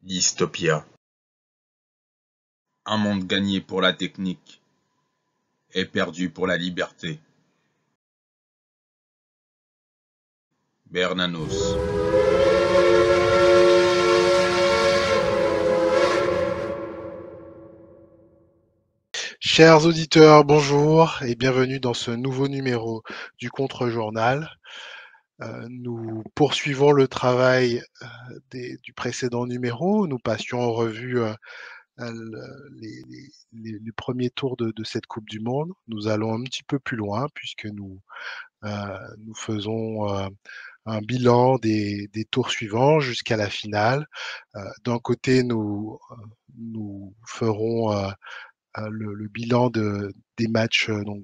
Dystopia. Un monde gagné pour la technique et perdu pour la liberté. Bernanos. Chers auditeurs, bonjour et bienvenue dans ce nouveau numéro du Contre-Journal. Nous poursuivons le travail du précédent numéro. Nous passions en revue les premiers tours de cette Coupe du Monde. Nous allons un petit peu plus loin puisque nous faisons un bilan des tours suivants jusqu'à la finale. D'un côté, nous ferons le bilan des matchs, donc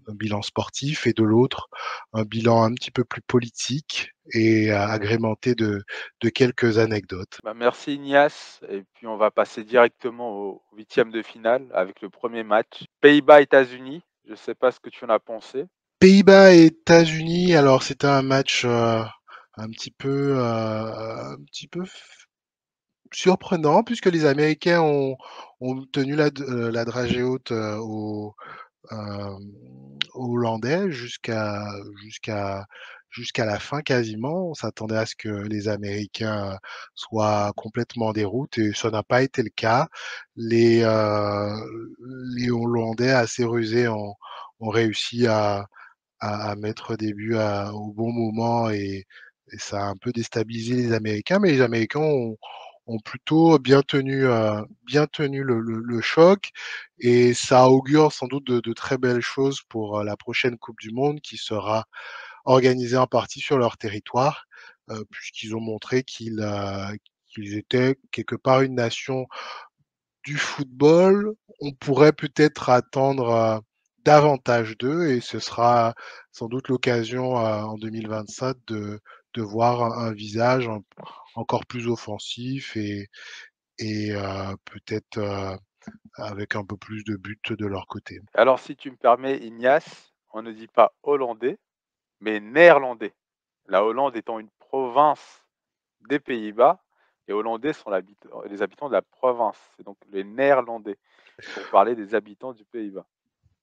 un bilan sportif, et de l'autre, un bilan un petit peu plus politique et agrémenté de quelques anecdotes. Merci Ignace. Et puis on va passer directement au huitième de finale avec le premier match. Pays-Bas-États-Unis. Je ne sais pas ce que tu en as pensé. Pays-Bas et États-Unis, alors c'était un match un petit peu surprenant puisque les Américains ont tenu la dragée haute euh, Hollandais jusqu'à jusqu'à la fin quasiment. On s'attendait à ce que les Américains soient complètement en déroute et ça n'a pas été le cas. Les, euh, les Hollandais assez rusés ont réussi à mettre des buts au bon moment et ça a un peu déstabilisé les Américains, mais les Américains ont plutôt bien tenu le choc et ça augure sans doute de très belles choses pour la prochaine Coupe du Monde qui sera organisée en partie sur leur territoire, puisqu'ils ont montré qu'ils étaient quelque part une nation du football. On pourrait peut-être attendre davantage d'eux et ce sera sans doute l'occasion en 2025 de voir un visage encore plus offensif et peut-être avec un peu plus de buts de leur côté. Alors si tu me permets Ignace, on ne dit pas hollandais, mais néerlandais. La Hollande étant une province des Pays-Bas, les Hollandais sont les habitants de la province. C'est donc les Néerlandais pour parler des habitants du Pays-Bas.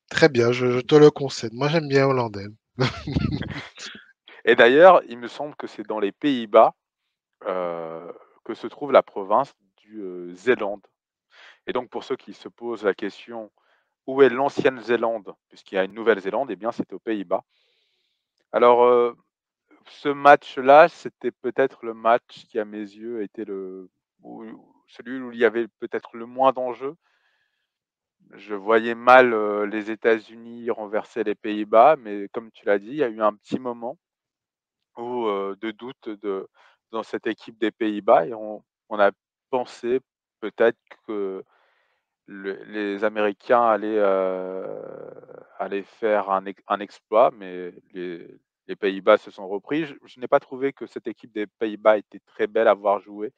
Très bien, je te le concède. Moi, j'aime bien hollandais. Et d'ailleurs, il me semble que c'est dans les Pays-Bas euh, que se trouve la province du Zélande. Et donc, pour ceux qui se posent la question où est l'ancienne Zélande, puisqu'il y a une Nouvelle-Zélande, eh bien, c'était aux Pays-Bas. Alors, ce match-là, c'était peut-être le match qui, à mes yeux, était celui où il y avait peut-être le moins d'enjeux. Je voyais mal les États-Unis renverser les Pays-Bas, mais comme tu l'as dit, il y a eu un petit moment de doute dans cette équipe des Pays-Bas et on a pensé peut-être que les Américains allaient faire un exploit, mais les Pays-Bas se sont repris. Je n'ai pas trouvé que cette équipe des Pays-Bas était très belle à voir jouer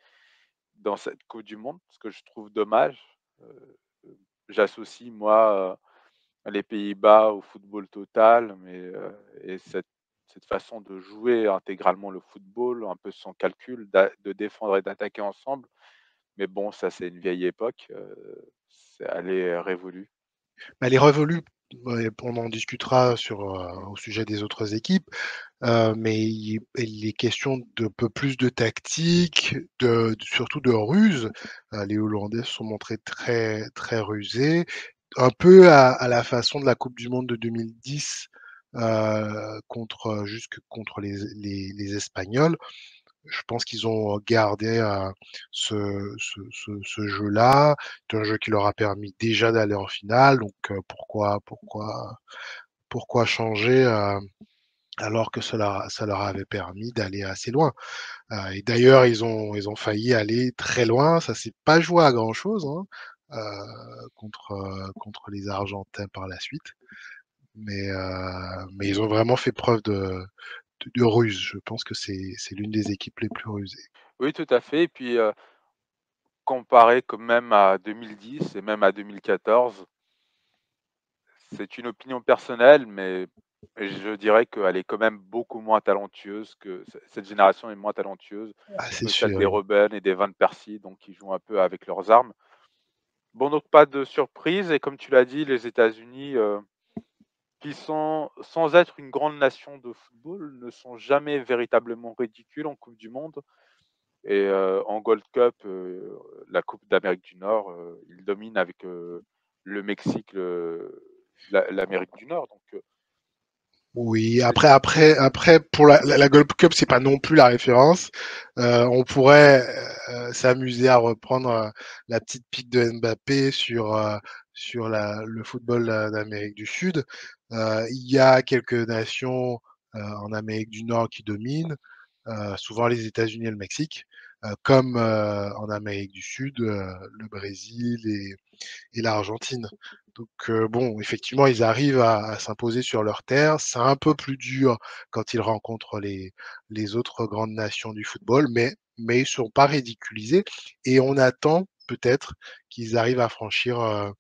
dans cette Coupe du Monde, ce que je trouve dommage. J'associe, moi, les Pays-Bas au football total, et cette façon de jouer intégralement le football, un peu sans calcul, de défendre et d'attaquer ensemble. Mais bon, ça, c'est une vieille époque. Elle est révolue. Elle est révolue, ouais, on en discutera au sujet des autres équipes. Mais il est question de peu plus de tactique, surtout de ruse. Les Hollandais se sont montrés très rusés, un peu à la façon de la Coupe du Monde de 2010 jusque contre les Espagnols. Je pense qu'ils ont gardé ce jeu-là. C'est un jeu qui leur a permis déjà d'aller en finale. Donc pourquoi changer alors que ça leur avait permis d'aller assez loin. Et d'ailleurs, ils ont failli aller très loin. Ça s'est pas joué à grand-chose hein, contre les Argentins par la suite. Mais ils ont vraiment fait preuve de ruse. Je pense que c'est l'une des équipes les plus rusées. Oui, tout à fait. Et puis, comparé quand même à 2010 et même à 2014, c'est une opinion personnelle, mais Et je dirais qu'elle est quand même beaucoup moins talentueuse que cette génération est moins talentueuse Ah, c'est que celle sûr, des oui. Robben et des Van Persie, donc qui jouent un peu avec leurs armes. Bon, donc pas de surprise et comme tu l'as dit, les États-Unis, qui sont sans être une grande nation de football, ne sont jamais véritablement ridicules en coupe du monde et en Gold Cup, la coupe d'Amérique du Nord, ils dominent avec, le Mexique, l'Amérique du Nord, donc Oui, c'est après, pour la Gold Cup, c'est pas non plus la référence. On pourrait s'amuser à reprendre la petite pique de Mbappé sur le football d'Amérique du Sud. Il y a quelques nations en Amérique du Nord qui dominent, souvent les États-Unis et le Mexique, comme en Amérique du Sud, le Brésil et l'Argentine. Donc bon, effectivement, ils arrivent à s'imposer sur leur terre. C'est un peu plus dur quand ils rencontrent les autres grandes nations du football, mais ils ne sont pas ridiculisés. Et on attend peut-être qu'ils arrivent à franchir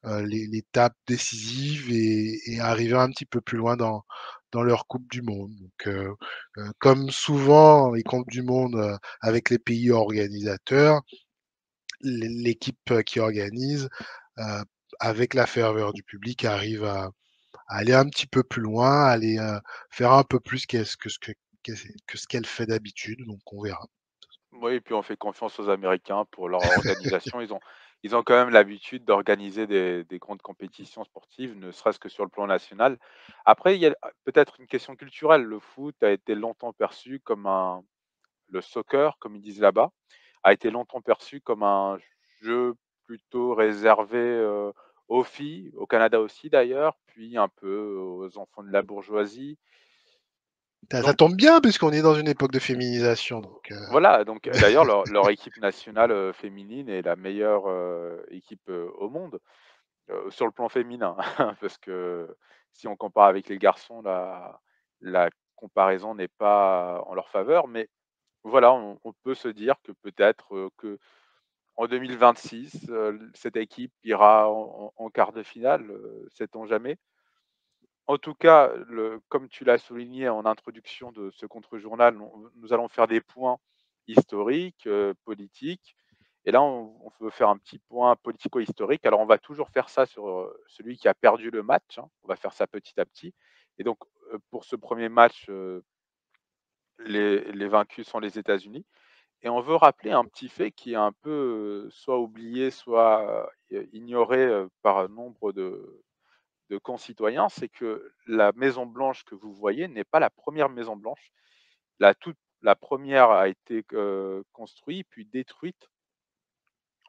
l'étape décisive et arriver un petit peu plus loin dans leur Coupe du Monde. Donc, comme souvent les Coupes du Monde avec les pays organisateurs, l'équipe qui organise, euh, avec la ferveur du public, arrive à aller un petit peu plus loin, à aller faire un peu plus que ce qu'elle fait d'habitude. Donc on verra. oui, et puis on fait confiance aux Américains pour leur organisation. Ils ont quand même l'habitude d'organiser des grandes compétitions sportives, ne serait-ce que sur le plan national. Après, il y a peut-être une question culturelle. Le foot a été longtemps perçu comme le soccer, comme ils disent là-bas, a été longtemps perçu comme un jeu plutôt réservé aux filles, au Canada aussi d'ailleurs, puis un peu aux enfants de la bourgeoisie. Ça Donc tombe bien puisqu'on est dans une époque de féminisation. Donc, voilà, donc d'ailleurs leur équipe nationale féminine est la meilleure équipe au monde sur le plan féminin, parce que si on compare avec les garçons, la comparaison n'est pas en leur faveur, mais voilà, on peut se dire que peut-être que en 2026, cette équipe ira en quart de finale, sait-on jamais. En tout cas, comme tu l'as souligné en introduction de ce contre-journal, nous allons faire des points historiques, politiques. Et là, on veut faire un petit point politico-historique. Alors, on va toujours faire ça sur celui qui a perdu le match, hein. On va faire ça petit à petit. Et donc, pour ce premier match, les vaincus sont les États-Unis. Et on veut rappeler un petit fait qui est un peu soit oublié, soit ignoré par nombre de concitoyens, c'est que la Maison Blanche que vous voyez n'est pas la première Maison Blanche. La première a été construite puis détruite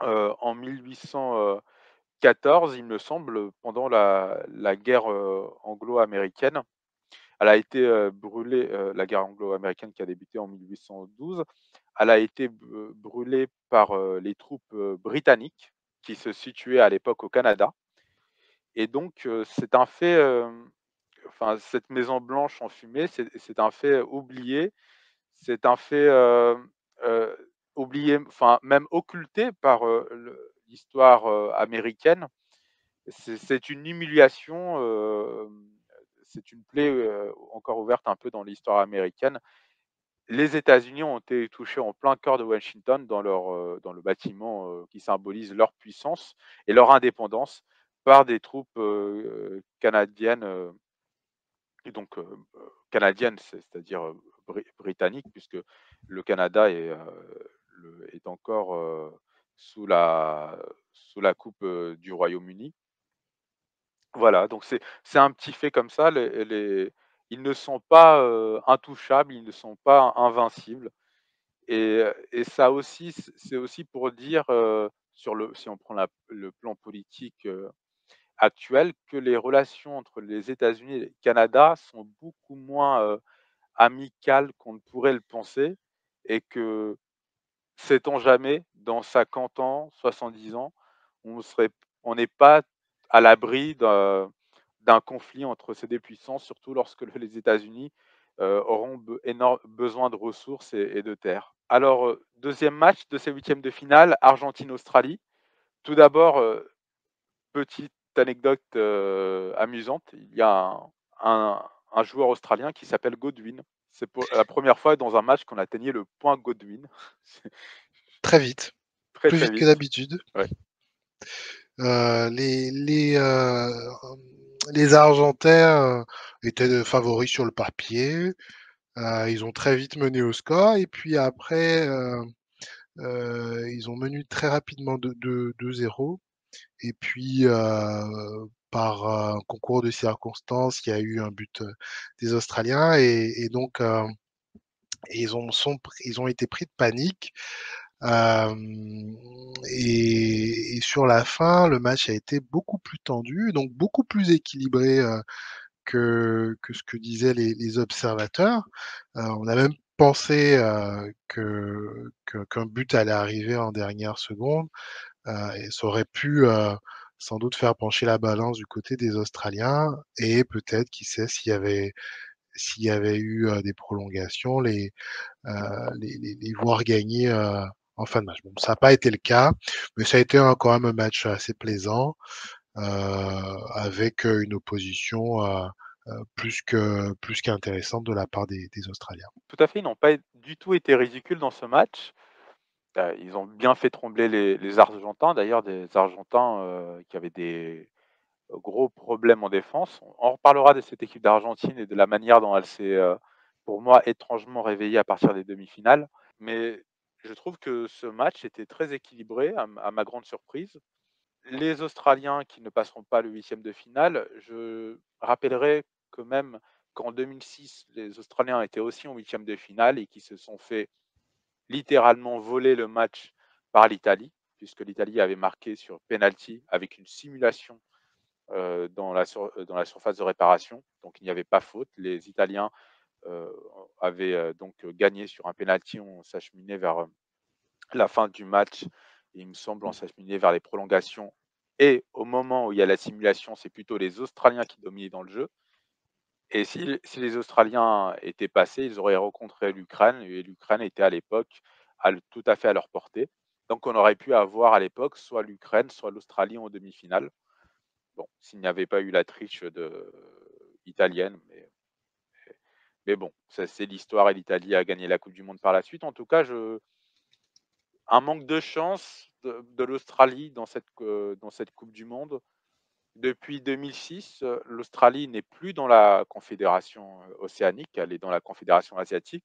en 1814, il me semble, pendant la guerre anglo-américaine. Elle a été brûlée, la guerre anglo-américaine qui a débuté en 1812. Elle a été brûlée par les troupes britanniques qui se situaient à l'époque au Canada. Et donc, c'est un fait, enfin, cette Maison Blanche en fumée, c'est un fait oublié, c'est un fait oublié, enfin, même occulté par l'histoire américaine. C'est une humiliation, c'est une plaie encore ouverte un peu dans l'histoire américaine. Les États-Unis ont été touchés en plein cœur de Washington dans le bâtiment qui symbolise leur puissance et leur indépendance par des troupes canadiennes, et donc canadiennes, c'est-à-dire britanniques, puisque le Canada est encore sous la coupe du Royaume-Uni. Voilà, donc c'est un petit fait comme ça. Ils ne sont pas intouchables, ils ne sont pas invincibles. Et ça aussi, c'est aussi pour dire, si on prend le plan politique actuel, que les relations entre les États-Unis et le Canada sont beaucoup moins amicales qu'on ne pourrait le penser et que, sait-on jamais, dans 50 ans, 70 ans, on n'est pas à l'abri d'un conflit entre ces 2 puissances, surtout lorsque les États-Unis auront besoin de ressources et de terres. Alors, 2e match de ces huitièmes de finale, Argentine-Australie. Tout d'abord, petite anecdote amusante, il y a un joueur australien qui s'appelle Godwin. C'est pour la première fois dans un match qu'on atteignait le point Godwin. C'est Très vite, très, plus très vite que vite. d'habitude. Ouais. Les Argentins étaient favoris sur le papier. Ils ont très vite mené au score et puis après, ils ont mené très rapidement de 2-0 et puis, par un concours de circonstances, il y a eu un but, des Australiens et donc, ils ont été pris de panique. Hem et sur la fin, le match a été beaucoup plus tendu, donc beaucoup plus équilibré, que ce que disaient les observateurs. On a même pensé, qu'un but allait arriver en dernière seconde, et ça aurait pu, sans doute faire pencher la balance du côté des Australiens et peut-être, qui sait, s'il y avait eu, des prolongations, les voir gagner, en fin de match. Bon, ça n'a pas été le cas, mais ça a été quand même un match assez plaisant, avec, une opposition, plus qu'intéressante de la part des Australiens. Tout à fait, ils n'ont pas du tout été ridicules dans ce match. Ils ont bien fait trembler les Argentins, d'ailleurs des Argentins, qui avaient des gros problèmes en défense. On reparlera de cette équipe d'Argentine et de la manière dont elle s'est, pour moi, étrangement réveillée à partir des demi-finales. Mais je trouve que ce match était très équilibré à ma grande surprise. Les Australiens qui ne passeront pas le huitième de finale, je rappellerai quand même qu'en 2006, les Australiens étaient aussi en huitième de finale et qui se sont fait littéralement voler le match par l'Italie, puisque l'Italie avait marqué sur penalty avec une simulation dans la surface de réparation. Donc il n'y avait pas faute. Les Italiens avaient donc gagné sur un penalty. On s'acheminait vers la fin du match. Et il me semble on s'acheminait vers les prolongations. Et au moment où il y a la simulation, c'est plutôt les Australiens qui dominaient dans le jeu. Et si les Australiens étaient passés, ils auraient rencontré l'Ukraine et l'Ukraine était à l'époque tout à fait à leur portée. Donc on aurait pu avoir à l'époque soit l'Ukraine, soit l'Australie en demi-finale. Bon, s'il n'y avait pas eu la triche italienne, mais bon, ça c'est l'histoire et l'Italie a gagné la Coupe du Monde par la suite. En tout cas, un manque de chance de l'Australie dans cette Coupe du Monde. Depuis 2006, l'Australie n'est plus dans la confédération océanique, elle est dans la confédération asiatique.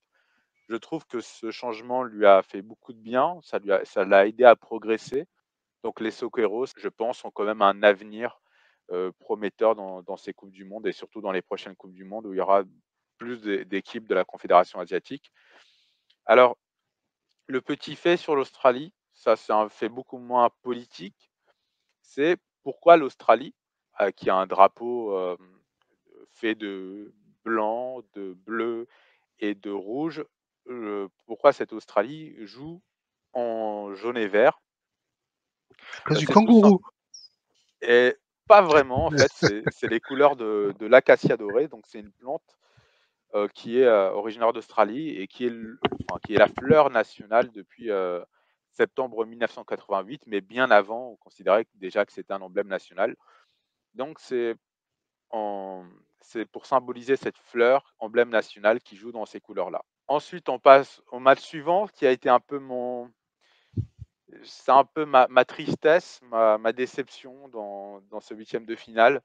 Je trouve que ce changement lui a fait beaucoup de bien, ça l'a aidé à progresser. Donc les Soqueros, je pense, ont quand même un avenir prometteur dans ces Coupes du Monde et surtout dans les prochaines Coupes du Monde où il y aura plus d'équipes de la confédération asiatique. Alors, le petit fait sur l'Australie, ça c'est un fait beaucoup moins politique, c'est pourquoi l'Australie, qui a un drapeau fait de blanc, de bleu et de rouge, pourquoi cette Australie joue en jaune et vert. À cause du C'est tout simple. kangourou. Et pas vraiment, en fait, c'est les couleurs de l'acacia doré, donc c'est une plante qui est originaire d'Australie et qui est la fleur nationale depuis septembre 1988, mais bien avant, on considérait déjà que c'était un emblème national. Donc c'est pour symboliser cette fleur, emblème national, qui joue dans ces couleurs-là. Ensuite, on passe au match suivant, qui a été un peu c'est un peu ma tristesse, ma déception dans ce huitième de finale.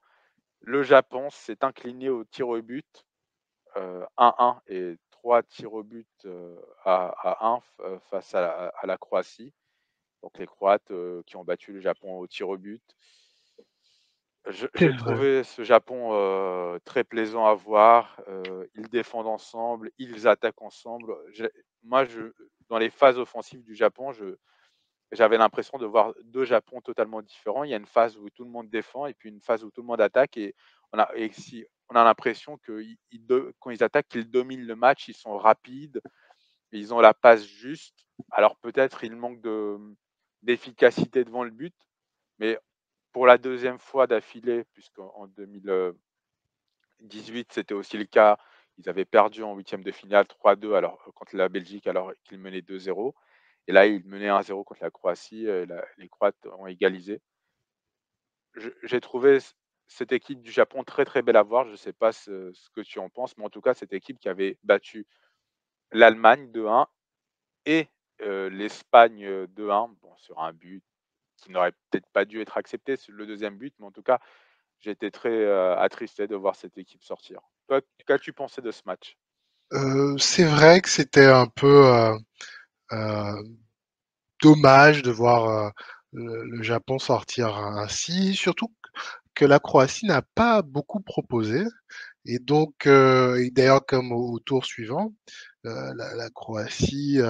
Le Japon s'est incliné au tir au but, 1-1 et 3 tirs au but à 1 face à la Croatie. Donc les Croates qui ont battu le Japon au tir au but. C'est J'ai vrai. trouvé ce Japon très plaisant à voir. Ils défendent ensemble, ils attaquent ensemble. Moi, dans les phases offensives du Japon, j'avais l'impression de voir deux Japons totalement différents. Il y a une phase où tout le monde défend et puis une phase où tout le monde attaque. Et on a l'impression que quand ils attaquent, ils dominent le match, ils sont rapides, ils ont la passe juste. Alors peut-être il manque d'efficacité devant le but, mais pour la deuxième fois d'affilée, puisqu'en 2018 c'était aussi le cas, ils avaient perdu en huitième de finale 3-2 contre la Belgique alors qu'ils menaient 2-0. Et là, ils menaient 1-0 contre la Croatie. Les Croates ont égalisé. J'ai trouvé cette équipe du Japon très, très belle à voir. Je ne sais pas ce que tu en penses, mais en tout cas, cette équipe qui avait battu l'Allemagne 2-1 et l'Espagne 2-1, bon, sur un but qui n'aurait peut-être pas dû être accepté, c'est le deuxième but, mais en tout cas, j'ai été très attristé de voir cette équipe sortir. Toi, qu'as-tu pensé de ce match? C'est vrai que c'était un peu euh, dommage de voir le Japon sortir ainsi, surtout que la Croatie n'a pas beaucoup proposé. Et donc, et d'ailleurs, comme au tour suivant, la Croatie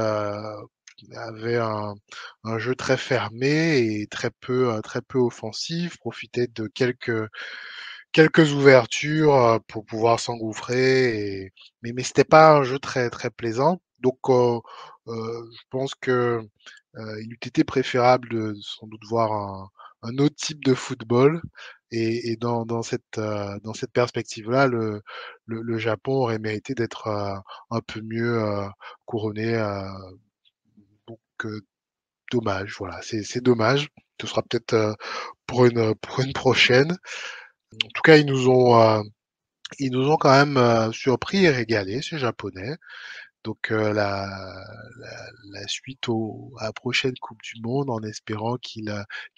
avait un jeu très fermé et très peu offensif, profitait de quelques ouvertures pour pouvoir s'engouffrer. Mais c'était pas un jeu très plaisant. Donc, je pense que il eût été préférable de sans doute voir un autre type de football. Et dans cette perspective-là, le Japon aurait mérité d'être un peu mieux couronné. Donc, dommage, voilà, c'est dommage. Ce sera peut-être pour une prochaine. En tout cas, ils nous ont quand même surpris et régalé, ces Japonais. Donc la suite à la prochaine Coupe du Monde en espérant qu'ils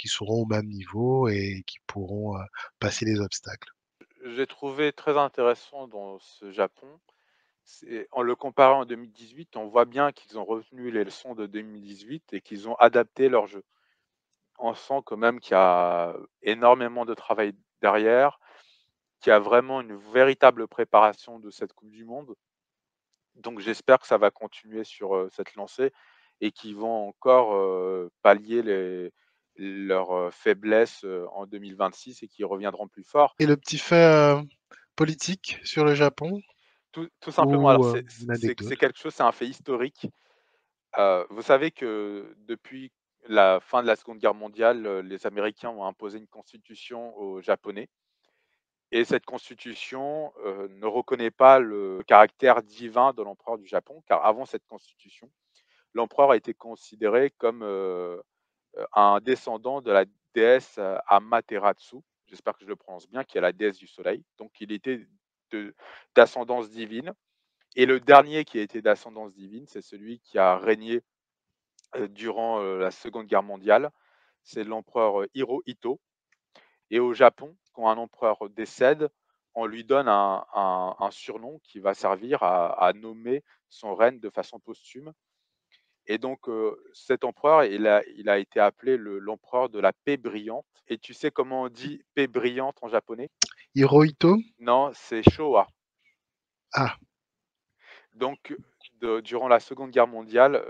seront au même niveau et qu'ils pourront passer les obstacles. J'ai trouvé très intéressant dans ce Japon, en le comparant en 2018, on voit bien qu'ils ont retenu les leçons de 2018 et qu'ils ont adapté leur jeu. On sent quand même qu'il y a énormément de travail derrière, qu'il y a vraiment une véritable préparation de cette Coupe du Monde. Donc j'espère que ça va continuer sur cette lancée et qu'ils vont encore pallier leurs faiblesses en 2026 et qu'ils reviendront plus forts. Et le petit fait politique sur le Japon Tout simplement, alors ou une c'est anecdote? quelque chose, c'est un fait historique. Vous savez que depuis la fin de la Seconde Guerre mondiale, les Américains ont imposé une constitution aux Japonais et cette constitution, ne reconnaît pas le caractère divin de l'empereur du Japon, car avant cette constitution, l'empereur a été considéré comme, un descendant de la déesse, Amaterasu, j'espère que je le prononce bien, qui est la déesse du soleil. Donc il était de d'ascendance divine et le dernier qui a été d'ascendance divine, c'est celui qui a régné durant la Seconde Guerre mondiale, c'est l'empereur Hirohito. Et au Japon, quand un empereur décède, on lui donne un surnom qui va servir à nommer son règne de façon posthume. Et donc cet empereur, il a été appelé l'empereur de la paix brillante. Et tu sais comment on dit paix brillante en japonais? Hirohito? Non, c'est Showa. Ah, Donc durant la Seconde Guerre mondiale,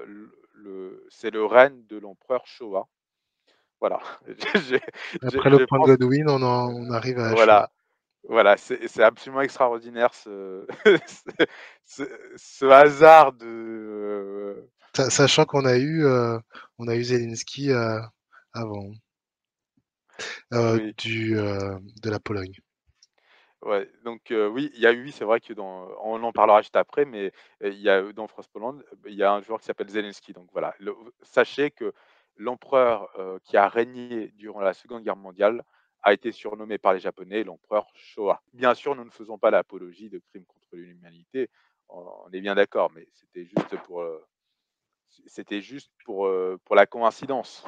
c'est le règne de l'empereur Showa. Voilà. J'ai après le je point pense Godwin, on arrive à Shoah. voilà, voilà, c'est absolument extraordinaire ce ce ce hasard de, Sachant on a eu Zelensky avant oui, de la Pologne. ouais, donc oui, il y a eu, c'est vrai que on en parlera juste après, mais il y a dans France-Pologne, il y a un joueur qui s'appelle Zelensky, donc voilà. Sachez que l'empereur, qui a régné durant la Seconde Guerre mondiale a été surnommé par les Japonais l'empereur Showa. Bien sûr, nous ne faisons pas l'apologie de crimes contre l'humanité, on est bien d'accord, mais c'était juste pour la coïncidence.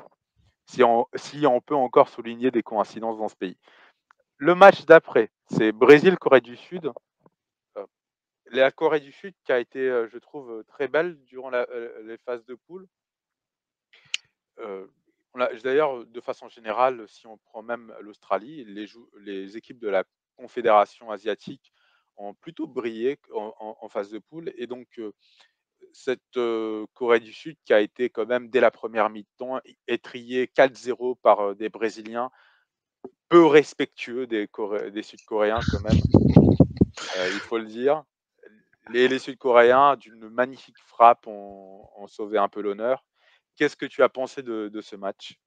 Si on peut encore souligner des coïncidences dans ce pays. Le match d'après, c'est Brésil-Corée du Sud. Heu, la Corée du Sud qui a été, je trouve, très belle durant les phases de poule. On a d'ailleurs, de façon générale, si on prend même l'Australie, les équipes de la confédération asiatique ont plutôt brillé en phase de poule et donc cette, Corée du Sud qui a été quand même dès la première mi-temps étrillée 4-0 par, des Brésiliens peu respectueux des Sud-Coréens quand même, il faut le dire. Les Sud-Coréens, d'une magnifique frappe, ont sauvé un peu l'honneur. Qu'est-ce que tu as pensé de ce match?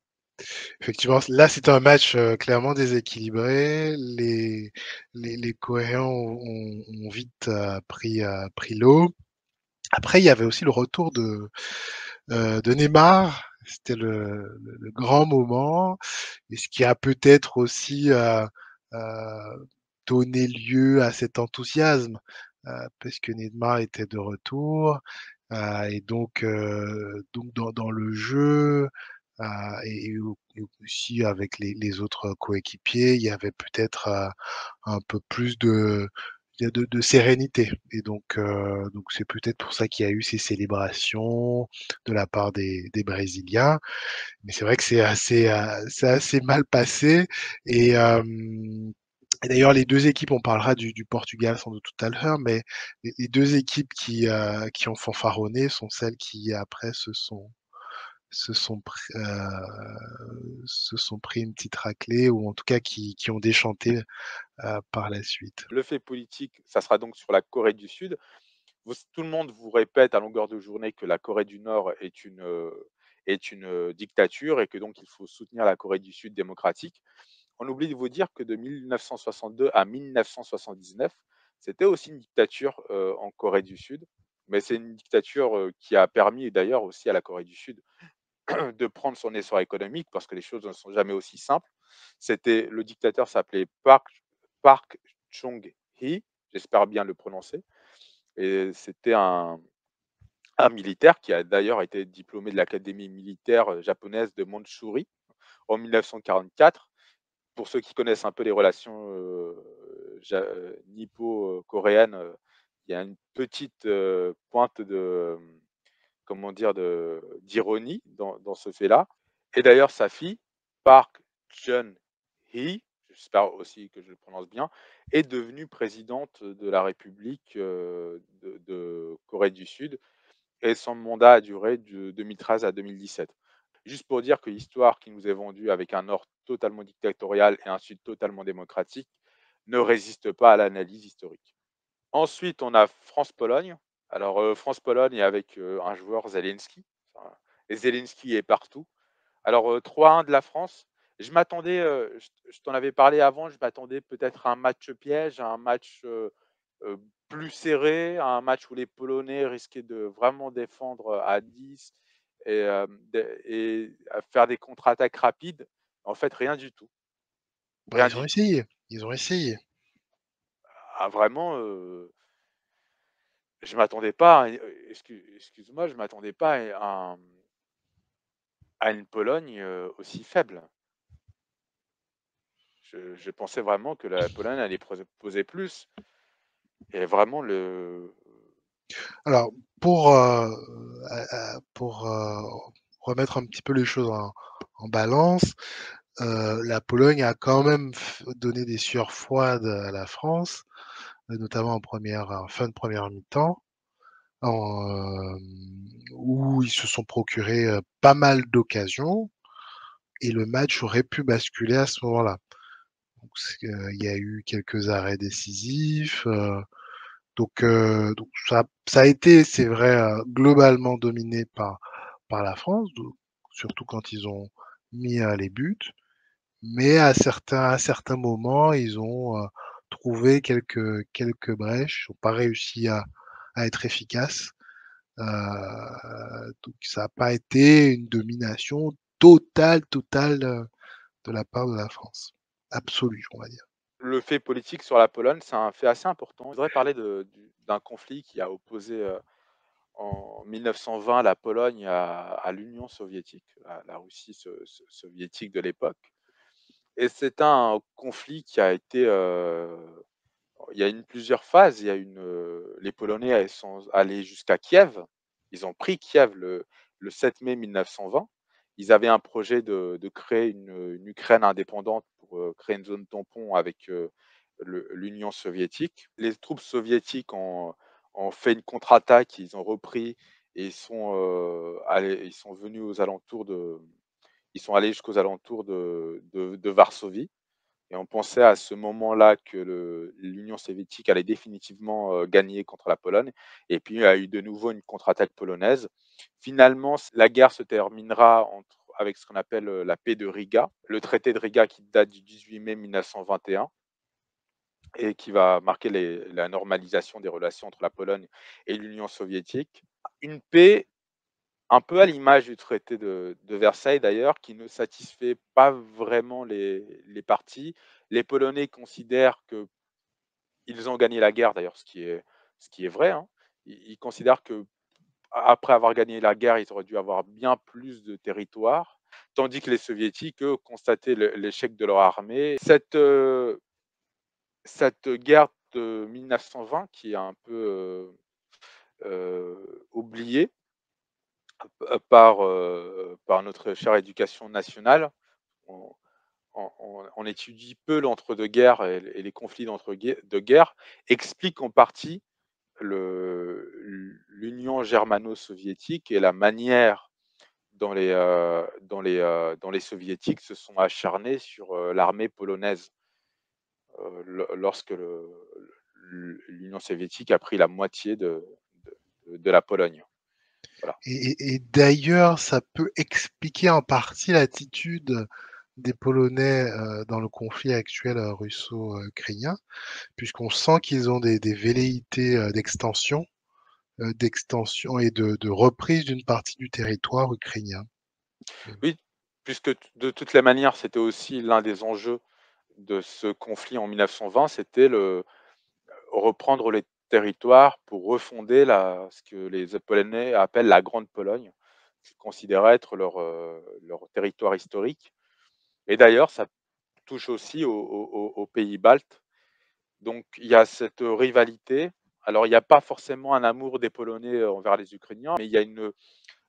Effectivement, là, c'était un match clairement déséquilibré. Les Coréens ont vite pris l'eau. Après, il y avait aussi le retour de Neymar. C'était le grand moment. Et ce qui a peut-être aussi donné lieu à cet enthousiasme, parce que Neymar était de retour, et donc dans le jeu, et aussi avec les autres coéquipiers, il y avait peut-être, un peu plus de sérénité et donc c'est peut-être pour ça qu'il y a eu ces célébrations de la part des Brésiliens. Mais c'est vrai que c'est assez mal passé et hem et d'ailleurs les 2 équipes, on parlera du Portugal sans doute tout à l'heure, mais les 2 équipes qui ont fanfaronné sont celles qui après se sont pris se sont pris une petite raclée ou en tout cas qui ont déchanté, par la suite. Le fait politique, ça sera donc sur la Corée du Sud. Tout le monde vous répète à longueur de journée que la Corée du Nord est une dictature et que donc il faut soutenir la Corée du Sud démocratique. On oublie de vous dire que de 1962 à 1979, c'était aussi une dictature en Corée du Sud. Mais c'est une dictature qui a permis d'ailleurs aussi à la Corée du Sud de prendre son essor économique parce que les choses ne sont jamais aussi simples. Le dictateur s'appelait Park Chung-hee, j'espère bien le prononcer, et c'était un militaire qui a d'ailleurs été diplômé de l'académie militaire japonaise de Mandchourie en 1944. Pour ceux qui connaissent un peu les relations nippo-coréennes, il y a une petite pointe de, comment dire, d'ironie dans ce fait-là. Et d'ailleurs, sa fille, Park Geun-hye, j'espère aussi que je le prononce bien, est devenue présidente de la République de Corée du Sud et son mandat a duré de 2013 à 2017. Juste pour dire que l'histoire qui nous est vendue avec un Nord totalement dictatorial et un Sud totalement démocratique ne résiste pas à l'analyse historique. Ensuite, on a France-Pologne. Alors, France-Pologne avec un joueur Zelensky. Enfin, et Zelensky est partout. Alors, 3-1 de la France. Je m'attendais, je t'en avais parlé avant, je m'attendais peut-être à un match piège, à un match euh, plus serré, à un match où les Polonais risquaient de vraiment défendre à 10 et à faire des contre-attaques rapides. En fait, rien du tout. Bah, Rien ils ont du tout. essayé, ils ont essayé. Ah, vraiment, je m'attendais pas à, excuse-moi, je m'attendais pas à une Pologne aussi faible. Je pensais vraiment que la Pologne allait poser plus. Et vraiment Alors pour remettre un petit peu les choses en balance, la Pologne a quand même donné des sueurs froides à la France, notamment en fin de première mi-temps, où ils se sont procurés pas mal d'occasions et le match aurait pu basculer à ce moment-là. Il y a eu quelques arrêts décisifs. Donc ça a été, c'est vrai, globalement dominé par la France, surtout quand ils ont mis les buts. Mais à certains moments, ils ont trouvé quelques brèches, ils n'ont pas réussi à être efficaces. Donc ça n'a pas été une domination totale de la part de la France. Absolue, on va dire. le fait politique sur la Pologne, c'est un fait assez important. Je voudrais parler d'un conflit qui a opposé en 1920 la Pologne à l'Union soviétique, à la Russie soviétique de l'époque. Et c'est un conflit qui a été il y a eu plusieurs phases. Il y a les Polonais sont allés jusqu'à Kiev. Ils ont pris Kiev le 7 mai 1920. Ils avaient un projet de créer une Ukraine indépendante pour créer une zone tampon avec l'Union soviétique. Les troupes soviétiques ont fait une contre-attaque, ils ont repris et ils sont venus ils sont allés jusqu'aux alentours de Varsovie. Et on pensait à ce moment-là que l'Union soviétique allait définitivement gagner contre la Pologne. Et puis, il y a eu de nouveau une contre-attaque polonaise. Finalement, la guerre se terminera avec ce qu'on appelle la paix de Riga, le traité de Riga qui date du 18 mai 1921 et qui va marquer la normalisation des relations entre la Pologne et l'Union soviétique. Une paix un peu à l'image du traité de Versailles d'ailleurs, qui ne satisfait pas vraiment les parties. Les Polonais considèrent qu'ils ont gagné la guerre d'ailleurs, ce qui est vrai, hein. Ils considèrent qu'après avoir gagné la guerre, ils auraient dû avoir bien plus de territoire, tandis que les Soviétiques, eux, constataient l'échec de leur armée. Cette guerre de 1920 qui est un peu, oubliée, par notre chère éducation nationale. On on étudie peu l'entre-deux-guerres et les conflits d'entre-deux-guerres, explique en partie l'union germano-soviétique et la manière dont les soviétiques se sont acharnés sur, l'armée polonaise, lorsque l'Union soviétique a pris la moitié de la Pologne. Voilà. Et d'ailleurs, ça peut expliquer en partie l'attitude des Polonais, dans le conflit actuel, russo-ukrainien, puisqu'on sent qu'ils ont des velléités, d'extension et de reprise d'une partie du territoire ukrainien. Oui, puisque de toutes les manières, c'était aussi l'un des enjeux de ce conflit en 1920, c'était reprendre les territoires pour refonder ce que les Polonais appellent la Grande Pologne, qu'ils considéraient être leur territoire historique. Et d'ailleurs, ça touche aussi aux pays baltes. Donc il y a cette rivalité. Alors il n'y a pas forcément un amour des Polonais envers les Ukrainiens, mais il y a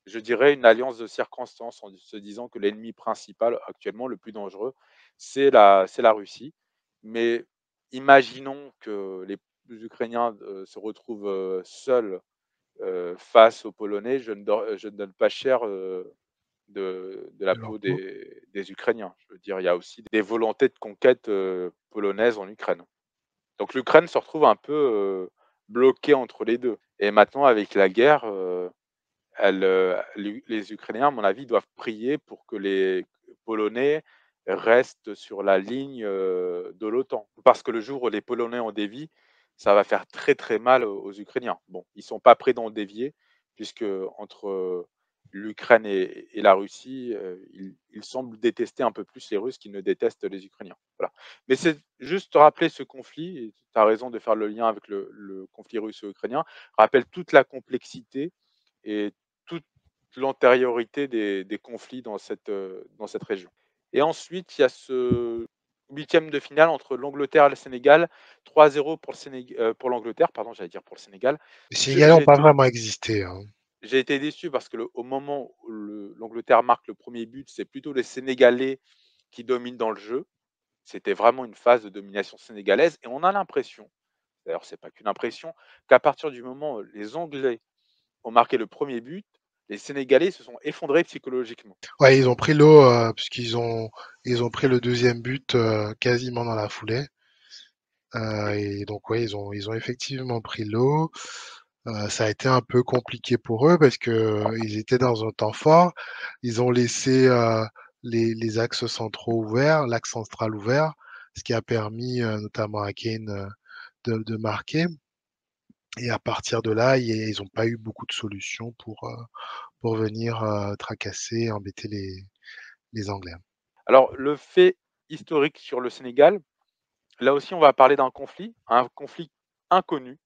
je dirais, une alliance de circonstances en se disant que l'ennemi principal actuellement, le plus dangereux, c'est la Russie. Mais imaginons que les Ukrainiens se retrouvent seuls face aux Polonais, je ne donne pas cher de la De leur peau peau. des Ukrainiens. Je veux dire, il y a aussi des volontés de conquête polonaises en Ukraine. Donc l'Ukraine se retrouve un peu bloquée entre les deux. Et maintenant, avec la guerre, les Ukrainiens, à mon avis, doivent prier pour que les Polonais restent sur la ligne de l'OTAN. Parce que le jour où les Polonais en dévient, ça va faire très très mal aux Ukrainiens. Bon, ils ne sont pas prêts d'en dévier, puisque entre l'Ukraine et la Russie, ils semblent détester un peu plus les Russes qu'ils ne détestent les Ukrainiens. Voilà. Mais c'est juste rappeler ce conflit, et tu as raison de faire le lien avec le conflit russo-ukrainien, rappelle toute la complexité et toute l'antériorité des conflits dans cette région. Et ensuite, il y a ce huitième de finale entre l'Angleterre et le Sénégal, 3-0 pour l'Angleterre, pardon, j'allais dire pour le Sénégal. Les Sénégalais n'ont pas vraiment existé, hein. J'ai été déçu parce que au moment où l'Angleterre marque le premier but, c'est plutôt les Sénégalais qui dominent dans le jeu. C'était vraiment une phase de domination sénégalaise et on a l'impression, d'ailleurs c'est pas qu'une impression, qu'à partir du moment où les Anglais ont marqué le premier but, les Sénégalais se sont effondrés psychologiquement. Ouais, ils ont pris l'eau, ils ont pris le deuxième but, quasiment dans la foulée. Oui. Et donc ouais, ils ont effectivement pris l'eau. Ça a été un peu compliqué pour eux parce que ils étaient dans un temps fort. Ils ont laissé les axes centraux ouverts, l'axe central ouvert, ce qui a permis notamment à Kane de marquer. Et à partir de là, ils n'ont pas eu beaucoup de solutions pour venir tracasser et embêter les Anglais. Alors, le fait historique sur le Sénégal, là aussi, on va parler d'un conflit, un conflit inconnu,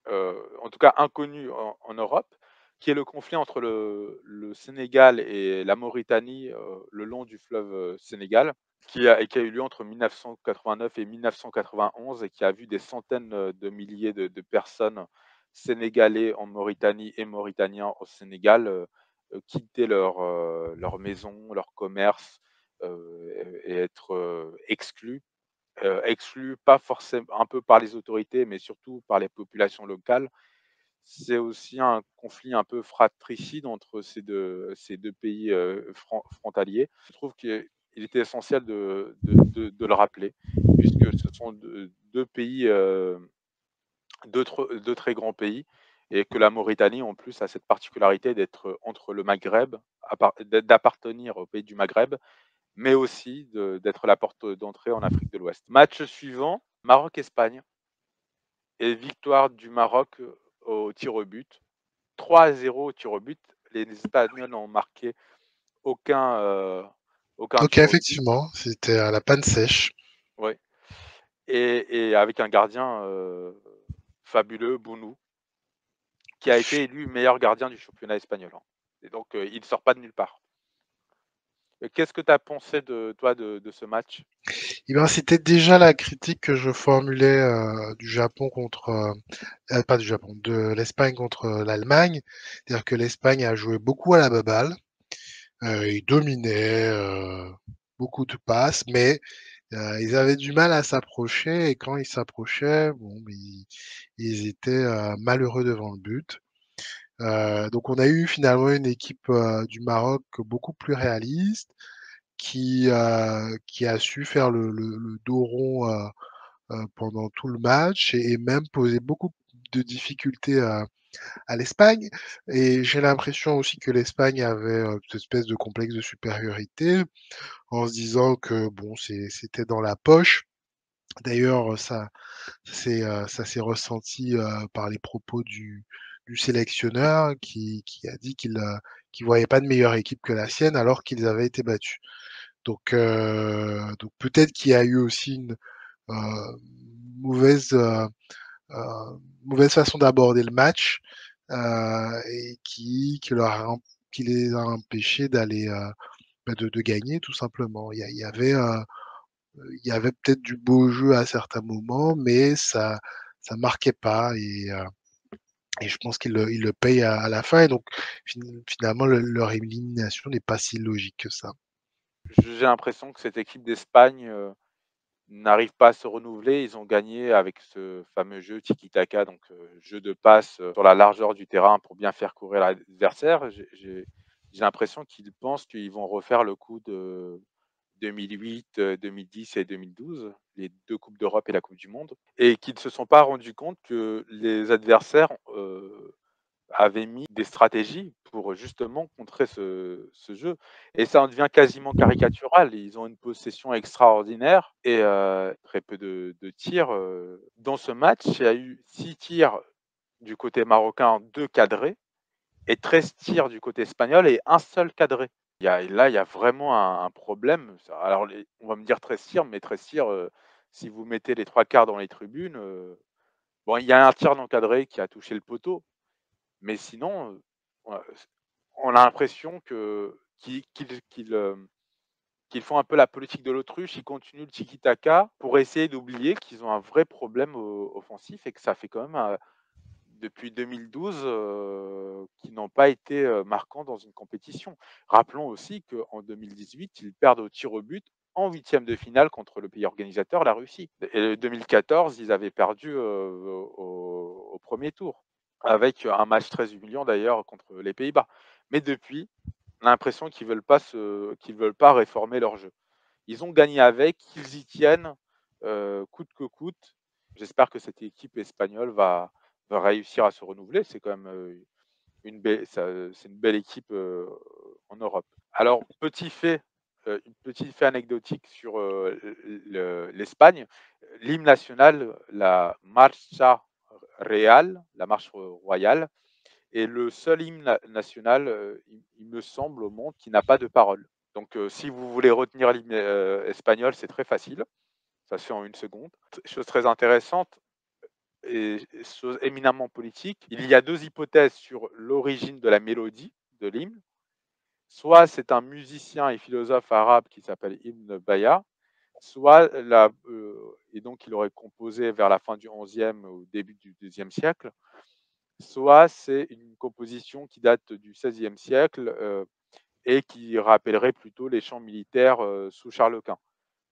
en tout cas inconnu en Europe, qui est le conflit entre le Sénégal et la Mauritanie le long du fleuve Sénégal, qui a eu lieu entre 1989 et 1991 et qui a vu des centaines de milliers de personnes sénégalais en Mauritanie et mauritaniens au Sénégal quitter leur maison, leur commerce et être exclus. Exclus pas forcément un peu par les autorités, mais surtout par les populations locales. C'est aussi un conflit un peu fratricide entre ces 2 pays, frontaliers. Je trouve qu'il était essentiel de le rappeler puisque ce sont 2 pays, 2 très grands pays et que la Mauritanie, en plus, a cette particularité d'être entre le Maghreb, d'appartenir au pays du Maghreb, mais aussi d'être la porte d'entrée en Afrique de l'Ouest. Match suivant, Maroc-Espagne et victoire du Maroc au tir au but. 3-0 au tir au but. les Espagnols n'ont marqué aucun OK, tir au but. effectivement, c'était à la panne sèche. Ouais, et avec un gardien fabuleux, Bounou, qui a été élu meilleur gardien du championnat espagnol, hein. Et donc, il ne sort pas de nulle part. Qu'est-ce que tu as pensé toi de ce match? Eh ben, c'était déjà la critique que je formulais, du Japon contre, pas du Japon, de l'Espagne contre l'Allemagne. C'est-à-dire que l'Espagne a joué beaucoup à la baballe, ils dominaient, beaucoup de passes, mais ils avaient du mal à s'approcher et quand ils s'approchaient, bon, beh, ils étaient, malheureux devant le but. Donc on a eu finalement une équipe, du Maroc beaucoup plus réaliste qui a su faire le dos rond, pendant tout le match et même poser beaucoup de difficultés à l'Espagne et j'ai l'impression aussi que l'Espagne avait, cette espèce de complexe de supériorité en se disant que bon, c'était dans la poche. D'ailleurs, ça s'est ressenti, par les propos du sélectionneur qui a dit qu'il voyait pas de meilleure équipe que la sienne alors qu'ils avaient été battus. Donc peut-être qu'il y a eu aussi une, heu, mauvaise, mauvaise façon d'aborder le match, et qui leur a em qui les a empêchés d'aller, bah, de gagner tout simplement. Il y avait peut-être du beau jeu à certains moments, mais ça marquait pas et je pense qu'ils le payent à la fin et donc finalement leur élimination n'est pas si logique que ça. J'ai l'impression que cette équipe d'Espagne, n'arrive pas à se renouveler. Ils ont gagné avec ce fameux jeu tiki-taka, donc jeu de passe, sur la largeur du terrain pour bien faire courir l'adversaire. J'ai l'impression qu'ils pensent qu'ils vont refaire le coup de 2008, 2010 et 2012, les 2 coupes d'Europe et la coupe du monde, et qu'ils ne se sont pas rendus compte que les adversaires, avaient mis des stratégies pour justement contrer ce jeu, et ça en devient quasiment caricatural. Ils ont une possession extraordinaire et très peu de tirs, Dans ce match, il y a eu 6 tirs du côté marocain, 2 cadrés, et 13 tirs du côté espagnol et un seul cadré. Il y a vraiment un problème. Alors on va me dire 13 tirs, mais 13 tirs, si vous mettez les 3 quarts dans les tribunes, bon, il y a un tir non cadré qui a touché le poteau, mais sinon, ouais, on a l'impression qu'ils font un peu la politique de l'autruche. Ils continuent le tiki-taka pour essayer d'oublier qu'ils ont un vrai problème offensif et que ça fait quand même, depuis 2012, qu'ils n'ont pas été, marquants dans une compétition. Rappelons aussi qu'en 2018, ils perdent au tir au but en huitième de finale contre le pays organisateur, la Russie, et 2014, ils avaient perdu, au 1er tour, avec un match très humiliant d'ailleurs contre les Pays-Bas. Mais depuis, on a l'impression qu'ils veulent pas réformer leur jeu. Ils ont gagné avec, qu'ils y tiennent, coûte que coûte. J'espère que cette équipe espagnole va réussir à se renouveler. C'est quand même, c'est une belle équipe, en Europe. Alors petit fait anecdotique sur, l'Espagne. L'hymne national, la Marcha Real, la marche royale, est le seul hymne national, il me semble, au monde qui n'a pas de paroles. Donc, si vous voulez retenir l'hymne espagnol, c'est très facile. Ça se fait en une seconde. Chose très intéressante et chose éminemment politique, il y a deux hypothèses sur l'origine de la mélodie de l'hymne. Soit c'est un musicien et philosophe arabe qui s'appelle Ibn Baya, soit et donc il aurait composé vers la fin du XIe ou début du XIIe siècle, soit c'est une composition qui date du XVIe siècle, et qui rappellerait plutôt les chants militaires, sous Charles Quint.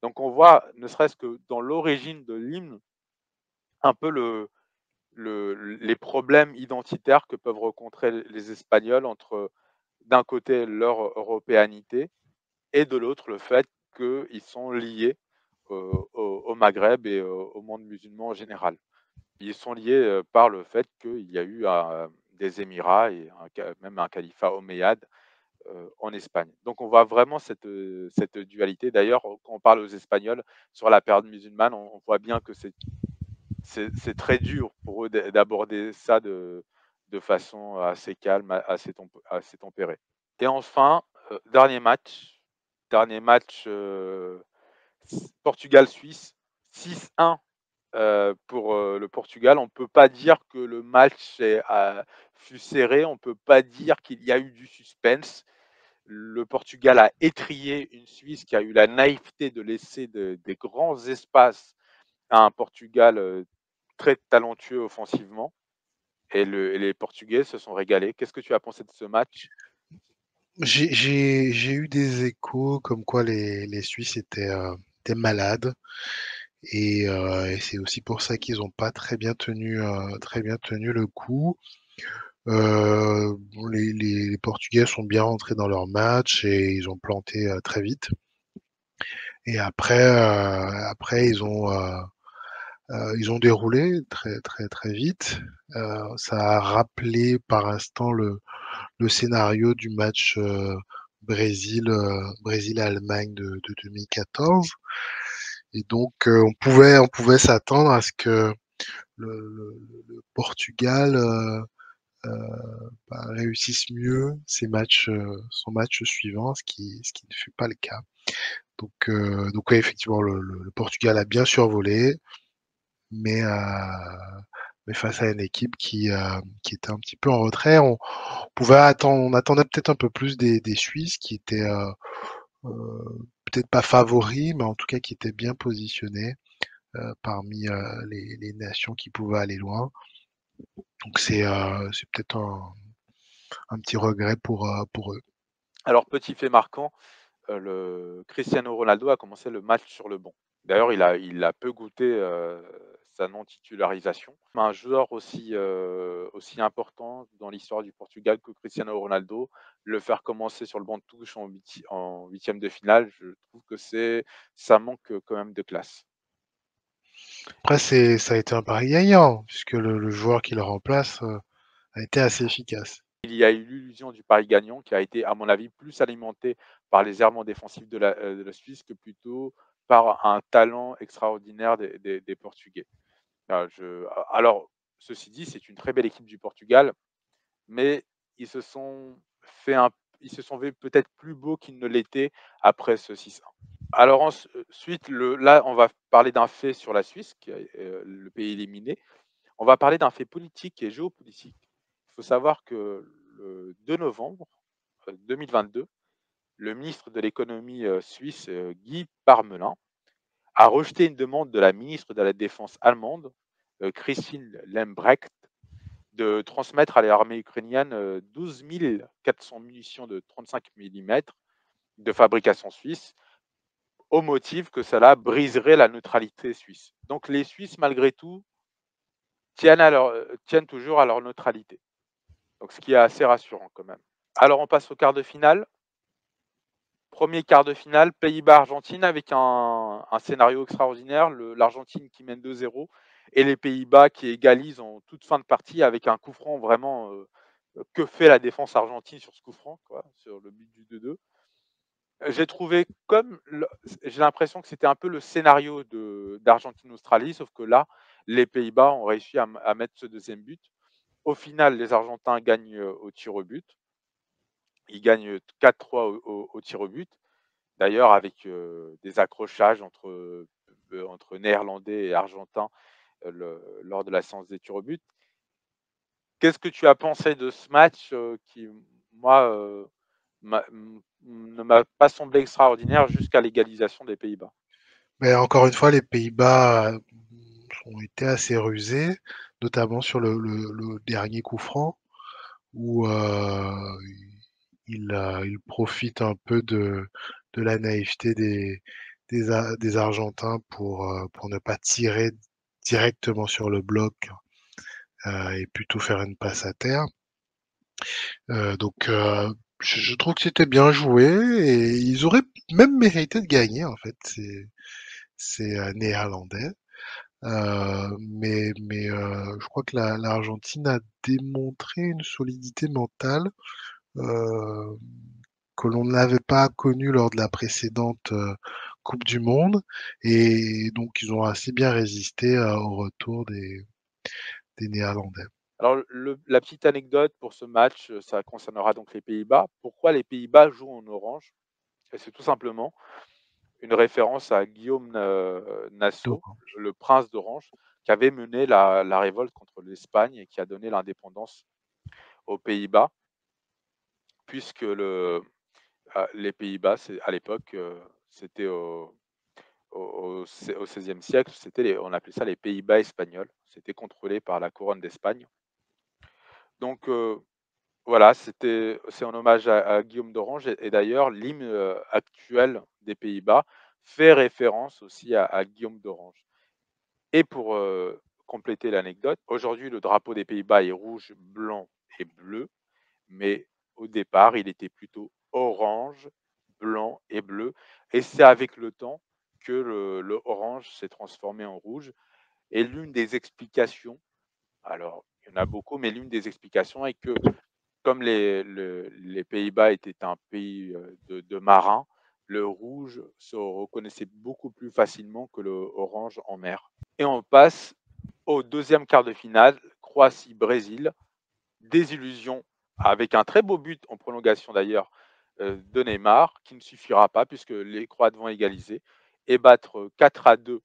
Donc on voit, ne serait-ce que dans l'origine de l'hymne, un peu les problèmes identitaires que peuvent rencontrer les Espagnols entre, d'un côté, leur européanité et de l'autre, le fait qu'ils sont liés au Maghreb et au monde musulman en général. Ils sont liés, par le fait qu'il y a eu des émirats et même un califat omeyyade, en Espagne. Donc on voit vraiment cette dualité. D'ailleurs, quand on parle aux Espagnols sur la période musulmane, on voit bien que c'est très dur pour eux d'aborder ça de de façon assez calme, assez tempérée. Et enfin, dernier match, Portugal-Suisse, 6-1 pour le Portugal. On ne peut pas dire que le match fut serré, on ne peut pas dire qu'il y a eu du suspense. Le Portugal a étrillé une Suisse qui a eu la naïveté de laisser des grands espaces à un Portugal très talentueux offensivement. Et les Portugais se sont régalés. Qu'est-ce que tu as pensé de ce match? J'ai eu des échos comme quoi les Suisses étaient malades et c'est aussi pour ça qu'ils n'ont pas très bien tenu le coup. Bon, les Portugais sont bien rentrés dans leur match et ils ont planté très vite. Et après ils ont déroulé très très très vite. Ça a rappelé par instant le scénario du match Brésil-Allemagne de 2014. Et donc on pouvait s'attendre à ce que le Portugal réussisse mieux son match suivant, ce qui ne fut pas le cas. Donc ouais, effectivement, le Portugal a bien survolé, mais, mais face à une équipe qui était un petit peu en retrait, on attendait peut-être un peu plus des Suisses qui étaient peut-être pas favoris, mais en tout cas qui étaient bien positionnés parmi les nations qui pouvaient aller loin. Donc c'est peut-être un petit regret pour eux. Alors, petit fait marquant, le Cristiano Ronaldo a commencé le match sur le banc. D'ailleurs, il a peu goûté sa non-titularisation. Un joueur aussi important dans l'histoire du Portugal que Cristiano Ronaldo, le faire commencer sur le banc de touche en huitième de finale, je trouve que ça manque quand même de classe. Après, ça a été un pari gagnant, puisque le joueur qui le remplace a été assez efficace. Il y a eu l'illusion du pari gagnant qui a été, à mon avis, plus alimentée par les errements défensifs de la Suisse que plutôt par un talent extraordinaire des Portugais. Alors, ceci dit, c'est une très belle équipe du Portugal, mais ils se sont ils se sont vus peut-être plus beaux qu'ils ne l'étaient après ce 6-1. Alors ensuite, là, on va parler d'un fait sur la Suisse, qui est le pays éliminé. On va parler d'un fait politique et géopolitique. Il faut savoir que le 2 novembre 2022, le ministre de l'économie suisse, Guy Parmelin, a rejeté une demande de la ministre de la Défense allemande, Christine Lambrecht, de transmettre à l'armée ukrainienne 12 400 munitions de 35 mm de fabrication suisse, au motif que cela briserait la neutralité suisse. Donc les Suisses, malgré tout, tiennent toujours à leur neutralité. Donc, ce qui est assez rassurant quand même. Alors, on passe au quart de finale. Premier quart de finale, Pays-Bas-Argentine avec un scénario extraordinaire. L'Argentine qui mène 2-0 et les Pays-Bas qui égalisent en toute fin de partie avec un coup franc vraiment. Que fait la défense argentine sur ce coup franc, quoi, sur le but du 2-2. J'ai l'impression que c'était un peu le scénario d'Argentine-Australie, sauf que là, les Pays-Bas ont réussi à mettre ce deuxième but. Au final, les Argentins gagnent au tir au but. Ils gagnent 4-3 au tir au but. D'ailleurs, avec des accrochages entre Néerlandais et Argentins lors de la séance des tirs au but. Qu'est-ce que tu as pensé de ce match qui, moi, ne m'a pas semblé extraordinaire jusqu'à l'égalisation des Pays-Bas? Mais encore une fois, les Pays-Bas ont été assez rusés, notamment sur le dernier coup franc, où ils profitent un peu de la naïveté des Argentins pour ne pas tirer directement sur le bloc et plutôt faire une passe à terre. Donc je trouve que c'était bien joué et ils auraient même mérité de gagner en fait. C'est néerlandais. Je crois que l'Argentine a démontré une solidité mentale euh, que l'on n'avait pas connue lors de la précédente Coupe du Monde. Et donc, ils ont assez bien résisté au retour des Néerlandais. Alors la petite anecdote pour ce match, ça concernera donc les Pays-Bas. Pourquoi les Pays-Bas jouent en orange? Et c'est tout simplement une référence à Guillaume, Nassau, d'Orange. le prince d'Orange, qui avait mené la révolte contre l'Espagne et qui a donné l'indépendance aux Pays-Bas, puisque les Pays-Bas, c'est à l'époque, c'était au XVIe siècle, on appelait ça les Pays-Bas espagnols. C'était contrôlé par la couronne d'Espagne. Donc voilà, c'est en hommage à Guillaume d'Orange et d'ailleurs l'hymne, actuel des Pays-Bas fait référence aussi à Guillaume d'Orange. Et pour, compléter l'anecdote, aujourd'hui le drapeau des Pays-Bas est rouge, blanc et bleu, mais au départ il était plutôt orange, blanc et bleu et c'est avec le temps que le orange s'est transformé en rouge et l'une des explications, alors il y en a beaucoup, mais l'une des explications est que comme les Pays-Bas étaient un pays, de marins, le rouge se reconnaissait beaucoup plus facilement que le orange en mer. Et on passe au deuxième quart de finale, Croatie-Brésil. Désillusion avec un très beau but en prolongation d'ailleurs, de Neymar, qui ne suffira pas puisque les Croates vont égaliser et battre 4-2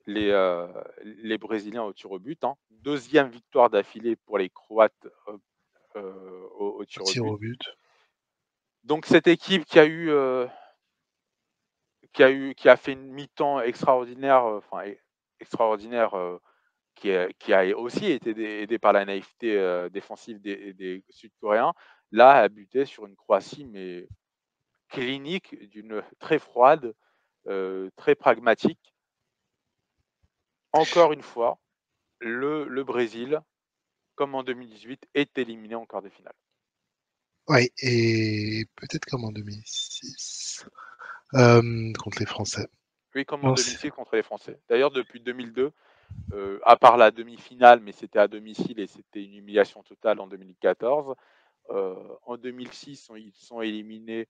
les Brésiliens au tir au but, hein. 2e victoire d'affilée pour les Croates, au tir au Tir but. au but. Donc cette équipe qui a fait une mi-temps extraordinaire, extraordinaire, qui a aussi été aidée par la naïveté, défensive des Sud-Coréens, là a buté sur une Croatie, mais clinique, d'une très froide, très pragmatique. Encore une fois, le Brésil, comme en 2018, est éliminé en quart de finale. Ouais, et peut-être comme en 2006, contre les Français. Oui, comme en Non, 2006 contre les Français. D'ailleurs, depuis 2002, à part la demi-finale, mais c'était à domicile et c'était une humiliation totale en 2014. En 2006, ils sont éliminés,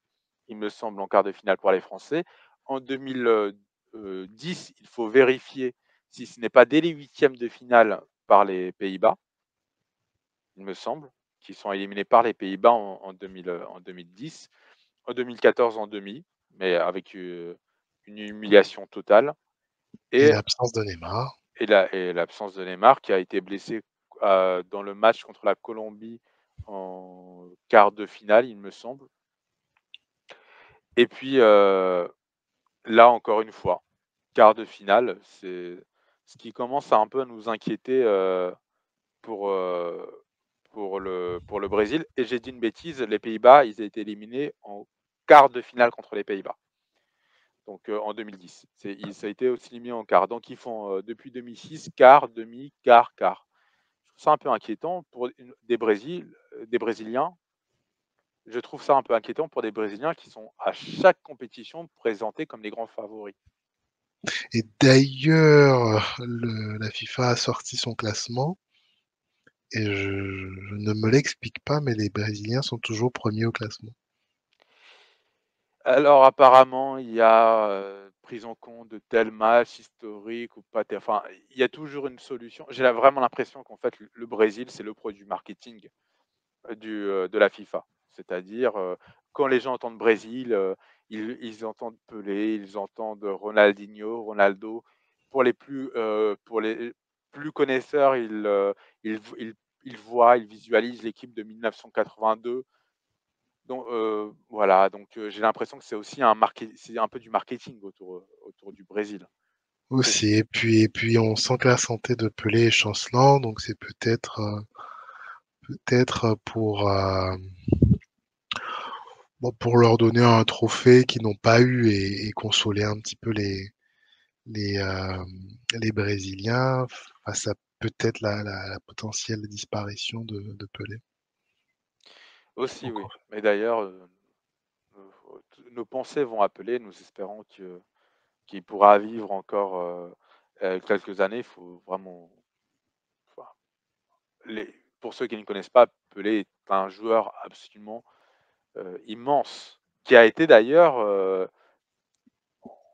il me semble, en quart de finale pour les Français. En 2010, il faut vérifier si ce n'est pas dès les huitièmes de finale par les Pays-Bas, il me semble, qui sont éliminés par les Pays-Bas en 2010. En 2014, en demi, mais avec une humiliation totale. et Et l'absence de Neymar. et l'absence de Neymar qui a été blessé, dans le match contre la Colombie en quart de finale, il me semble. Et puis, là encore une fois, quart de finale, c'est ce qui commence à un peu nous inquiéter, pour, pour le Brésil et j'ai dit une bêtise, les Pays-Bas, ils ont été éliminés en quart de finale contre les Pays-Bas. Donc, en 2010. Ça a été aussi éliminé en quart. Donc ils font, depuis 2006, quart, demi, quart, quart. Je trouve ça un peu inquiétant pour des Brésiliens. Je trouve ça un peu inquiétant pour des Brésiliens qui sont à chaque compétition présentés comme les grands favoris. Et d'ailleurs, la FIFA a sorti son classement et je ne me l'explique pas, mais les Brésiliens sont toujours premiers au classement. Alors apparemment, il y a, prise en compte de tels matchs historiques ou pas enfin, il y a toujours une solution. J'ai vraiment l'impression qu'en fait, le Brésil, c'est le produit marketing, de la FIFA. C'est-à-dire, quand les gens entendent Brésil, ils entendent Pelé, ils entendent Ronaldinho, Ronaldo. Pour les plus connaisseurs, ils voient, ils visualisent l'équipe de 1982. Donc voilà, donc j'ai l'impression que c'est aussi c'est un peu du marketing autour du Brésil. C'est Aussi, et puis on sent que la santé de Pelé est chancelante, donc c'est peut-être bon, pour leur donner un trophée qu'ils n'ont pas eu et consoler un petit peu les, euh, les Brésiliens face à peut-être la potentielle disparition de Pelé. aussi oui, Encore. mais d'ailleurs, nos pensées vont appeler, nous espérons qu'il pourra vivre encore, quelques années. Il faut vraiment enfin, pour ceux qui ne connaissent pas, Pelé est un joueur absolument, immense, qui a été d'ailleurs,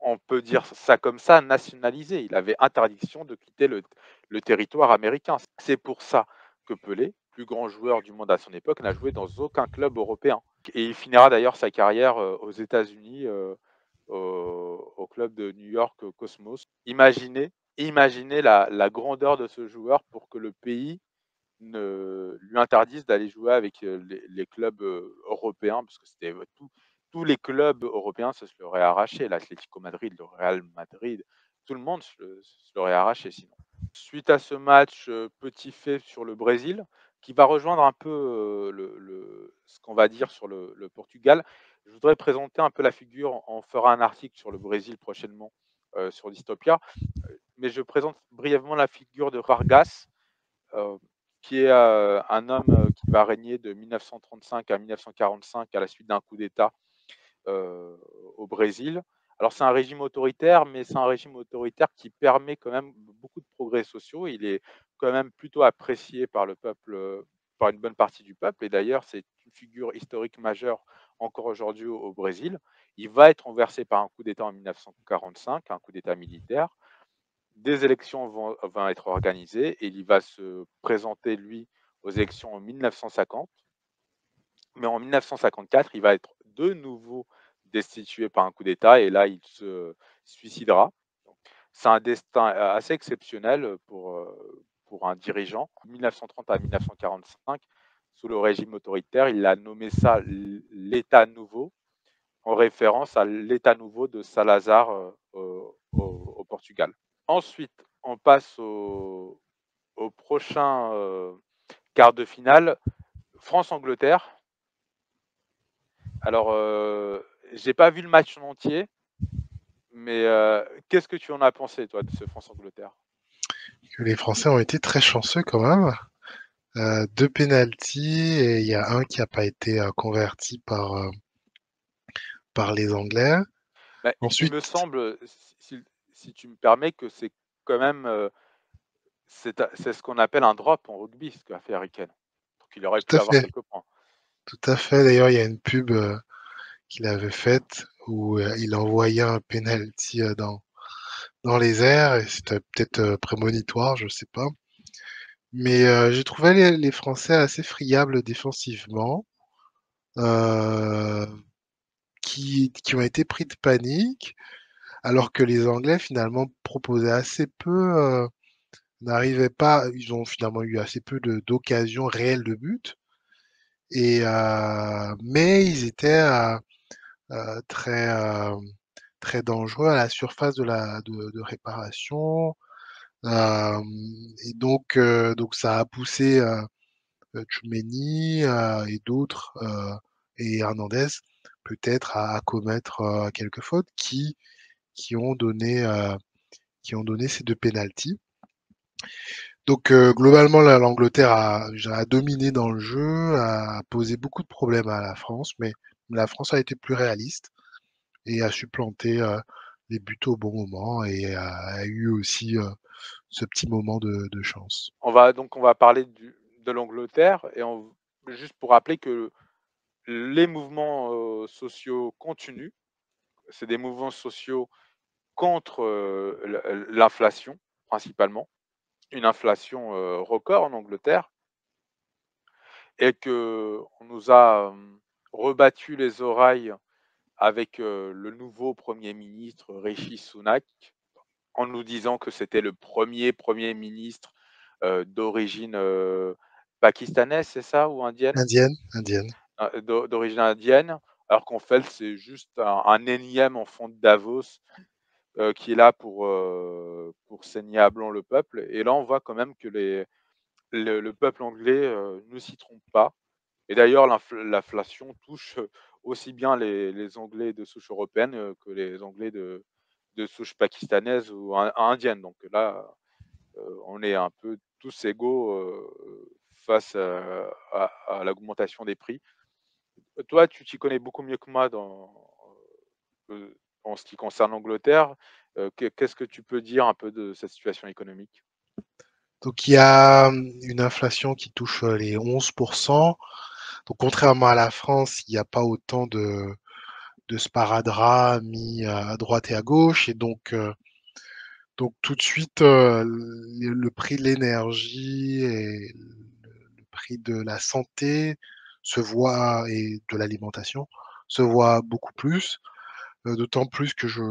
on peut dire ça comme ça, nationalisé. Il avait interdiction de quitter le territoire américain. C'est pour ça que Pelé, plus grand joueur du monde à son époque, n'a joué dans aucun club européen. Et il finira d'ailleurs sa carrière aux États-Unis, au club de New York Cosmos. Imaginez la grandeur de ce joueur pour que le pays ne lui interdise d'aller jouer avec les clubs européens, parce que c'était tous les clubs européens se l'auraient arraché, l'Atlético Madrid, le Real Madrid, tout le monde se l'aurait arraché sinon. Suite à ce match, petit fait sur le Brésil, qui va rejoindre un peu ce qu'on va dire sur le Portugal. Je voudrais présenter un peu la figure, on fera un article sur le Brésil prochainement sur Dystopia, mais je présente brièvement la figure de Vargas, qui est un homme qui va régner de 1935 à 1945 à la suite d'un coup d'État au Brésil. Alors c'est un régime autoritaire, mais c'est un régime autoritaire qui permet quand même beaucoup de progrès sociaux. Il est quand même plutôt apprécié par le peuple, par une bonne partie du peuple. Et d'ailleurs, c'est une figure historique majeure encore aujourd'hui au Brésil. Il va être renversé par un coup d'État en 1945, un coup d'État militaire. Des élections vont être organisées et il va se présenter, lui, aux élections en 1950. Mais en 1954, il va être de nouveau destitué par un coup d'État et là, il se suicidera. C'est un destin assez exceptionnel pour un dirigeant. De 1930 à 1945, sous le régime autoritaire, il a nommé ça l'État nouveau, en référence à l'État nouveau de Salazar au Portugal. Ensuite, on passe au prochain quart de finale, France-Angleterre. Alors, j'ai pas vu le match en entier, mais qu'est-ce que tu en as pensé, toi, de ce France-Angleterre? Les Français ont été très chanceux quand même. 2 pénaltys et il y a un qui n'a pas été converti par les Anglais. Bah, il me Ensuite, semble, si tu me permets, que c'est quand même c'est ce qu'on appelle un drop en rugby, ce qu'a fait Harry Kane. Donc il aurait tout pu à avoir fait, quelques points. tout à fait. D'ailleurs, il y a une pub qu'il avait faite où il envoyait un penalty dans les airs et c'était peut-être prémonitoire, je sais pas. Mais j'ai trouvé les Français assez friables défensivement, euh, qui ont été pris de panique, alors que les Anglais finalement proposaient assez peu, n'arrivaient pas, ils ont finalement eu assez peu d'occasions réelles de but. Et mais ils étaient très très dangereux à la surface de réparation. Euh, et donc ça a poussé Tchouaméni et d'autres et Hernandez peut-être à commettre quelques fautes qui ont donné ces 2 pénaltys. Donc globalement, l'Angleterre a dominé dans le jeu, a posé beaucoup de problèmes à la France, mais la France a été plus réaliste et a su planter les buts au bon moment et a eu aussi ce petit moment de chance. On va parler de l'Angleterre et juste pour rappeler que les mouvements sociaux continuent. C'est des mouvements sociaux contre l'inflation, principalement. Une inflation record en Angleterre et qu'on nous a rebattu les oreilles avec le nouveau Premier ministre Rishi Sunak en nous disant que c'était le Premier ministre d'origine pakistanaise, c'est ça, ou indienne? Indienne. D'origine indienne, alors qu'en fait, c'est juste un énième enfant de Davos qui est là pour saigner à blanc le peuple. Et là, on voit quand même que le peuple anglais ne s'y trompe pas. Et d'ailleurs, l'inflation touche aussi bien les Anglais de souche européenne que les Anglais de souche pakistanaise ou indienne. Donc là, on est un peu tous égaux face à l'augmentation des prix. Toi, tu t'y connais beaucoup mieux que moi en ce qui concerne l'Angleterre. Qu'est-ce que tu peux dire un peu de cette situation économique? Donc il y a une inflation qui touche les 11%. Donc contrairement à la France, il n'y a pas autant de sparadrap mis à droite et à gauche. Et donc tout de suite, le prix de l'énergie et prix de la santé se voit et de l'alimentation se voit beaucoup plus, d'autant plus que je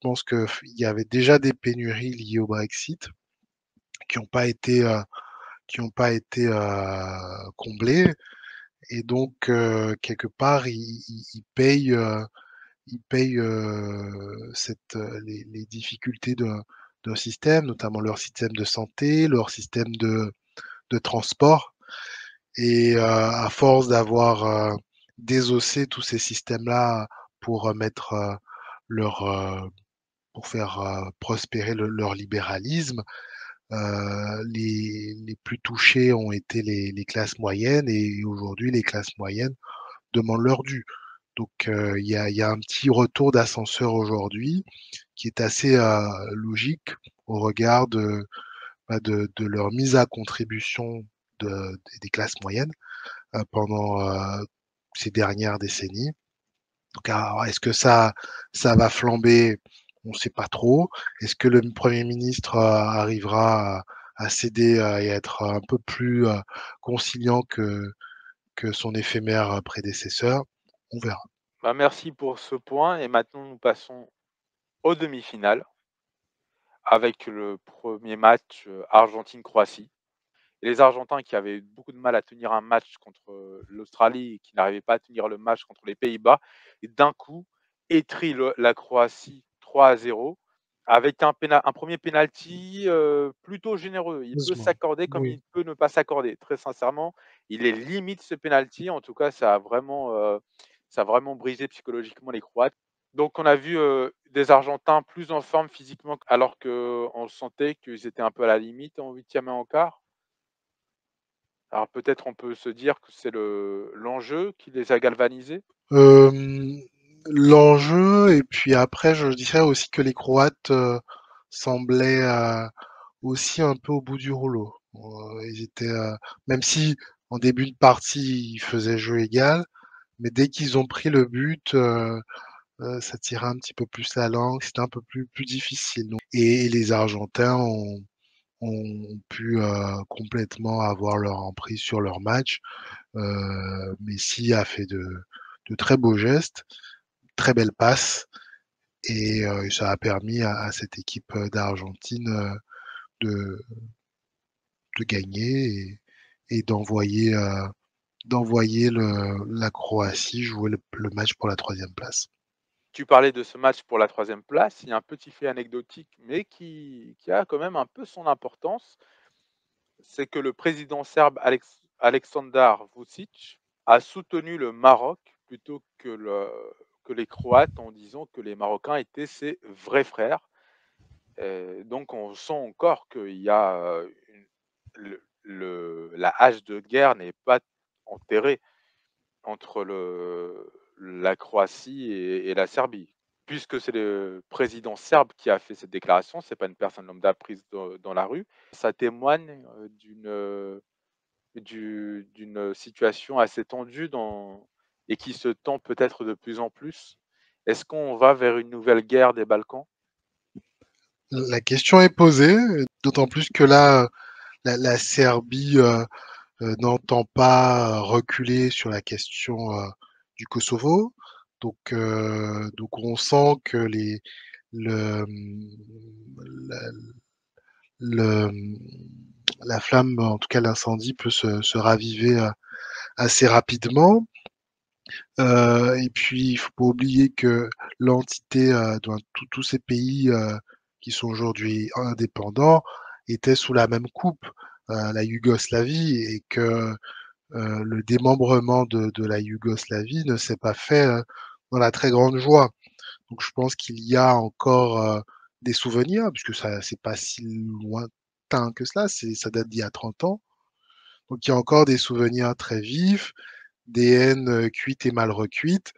pense qu'il y avait déjà des pénuries liées au Brexit qui n'ont pas été, comblées et donc quelque part ils payent, les difficultés d'un système, notamment leur système de santé, leur système de transport. Et à force d'avoir désossé tous ces systèmes-là pour mettre leur, pour faire prospérer leur libéralisme, les plus touchés ont été les classes moyennes et aujourd'hui les classes moyennes demandent leur dû. Donc il y a un petit retour d'ascenseur aujourd'hui qui est assez logique au regard de leur mise à contribution des classes moyennes pendant ces dernières décennies. Donc, alors, est-ce que ça va flamber? On ne sait pas trop. Est-ce que le Premier ministre arrivera à céder et à être un peu plus conciliant que son éphémère prédécesseur? On verra. Bah, merci pour ce point et maintenant nous passons aux demi-finales avec le premier match, Argentine-Croatie. Et les Argentins qui avaient beaucoup de mal à tenir un match contre l'Australie et qui n'arrivaient pas à tenir le match contre les Pays-Bas, et d'un coup étrillent la Croatie 3-0 avec un premier penalty plutôt généreux. Il peut Heureusement. s'accorder comme Oui. il peut ne pas s'accorder. Très sincèrement, il est limite ce penalty. En tout cas, ça a vraiment brisé psychologiquement les Croates. Donc on a vu des Argentins plus en forme physiquement alors qu'on sentait qu'ils étaient un peu à la limite en huitième et en quart. Alors peut-être on peut se dire que c'est l'enjeu qui les a galvanisés? L'enjeu et puis après je dirais aussi que les Croates, semblaient, aussi un peu au bout du rouleau. Ils étaient, même si en début de partie, ils faisaient jeu égal, mais dès qu'ils ont pris le but, ça tirait un petit peu plus la langue, c'était un peu plus difficile donc et les Argentins ont pu, complètement avoir leur emprise sur leur match. Messi a fait de très beaux gestes, très belles passes et ça a permis à cette équipe, d'Argentine, de gagner et d'envoyer la Croatie jouer le match pour la troisième place. Tu parlais de ce match pour la troisième place, il y a un petit fait anecdotique, mais qui a quand même un peu son importance. C'est que le président serbe Aleksandar Vučić a soutenu le Maroc plutôt que les Croates en disant que les Marocains étaient ses vrais frères. Donc on sent encore qu'il y a la hache de guerre n'est pas enterrée entre la Croatie et la Serbie. Puisque c'est le président serbe qui a fait cette déclaration, c'est pas une personne lambda prise dans la rue. Ça témoigne d'une situation assez tendue et qui se tend peut-être de plus en plus. Est-ce qu'on va vers une nouvelle guerre des Balkans? La question est posée, d'autant plus que là, la Serbie, n'entend pas reculer sur la question, du Kosovo. Donc on sent que le, la le, la flamme, en tout cas l'incendie peut se raviver, assez rapidement. Et puis il faut pas oublier que l'entité, dans tous ces pays, qui sont aujourd'hui indépendants étaient sous la même coupe, la Yougoslavie et que le démembrement de la Yougoslavie ne s'est pas fait dans la très grande joie. Donc je pense qu'il y a encore des souvenirs, puisque ça c'est pas si lointain que cela, ça date d'il y a 30 ans. Donc il y a encore des souvenirs très vifs, des haines cuites et mal recuites,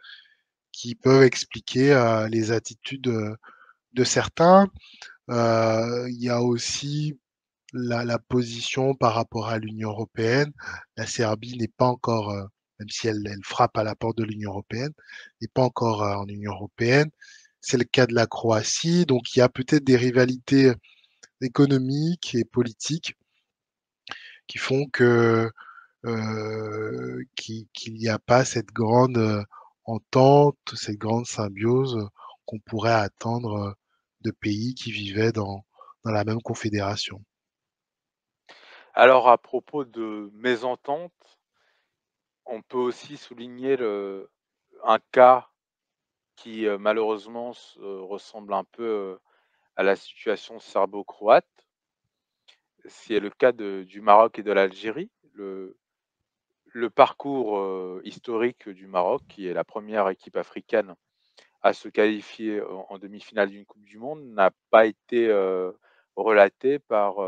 qui peuvent expliquer les attitudes de certains. Il y a aussi la position par rapport à l'Union européenne. La Serbie n'est pas encore, même si elle frappe à la porte de l'Union européenne, n'est pas encore en Union européenne. C'est le cas de la Croatie, donc il y a peut-être des rivalités économiques et politiques qui font que qu'il n'y a pas cette grande entente, cette grande symbiose qu'on pourrait attendre de pays qui vivaient dans la même confédération. Alors à propos de mésentente, on peut aussi souligner un cas qui, malheureusement ressemble un peu, à la situation serbo-croate. C'est le cas du Maroc et de l'Algérie. Le parcours, historique du Maroc, qui est la première équipe africaine à se qualifier en demi-finale d'une coupe du monde, n'a pas été, relaté par,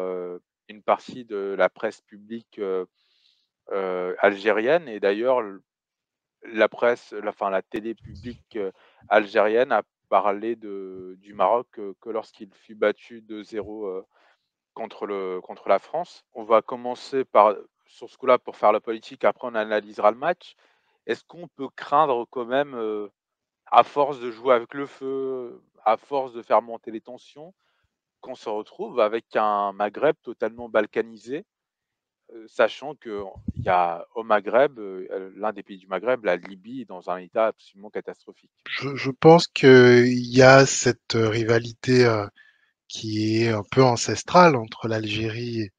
une partie de la presse publique, algérienne. Et d'ailleurs la presse, la télé publique, algérienne a parlé du Maroc, que lorsqu'il fut battu 2-0, contre la France. On va commencer sur ce coup-là pour faire la politique, après on analysera le match. Est-ce qu'on peut craindre quand même, à force de jouer avec le feu, à force de faire monter les tensions, qu'on se retrouve avec un Maghreb totalement balkanisé, sachant qu'il y a au Maghreb, l'un des pays du Maghreb, la Libye, est dans un état absolument catastrophique? Je pense qu'il y a cette rivalité qui est un peu ancestrale entre l'Algérie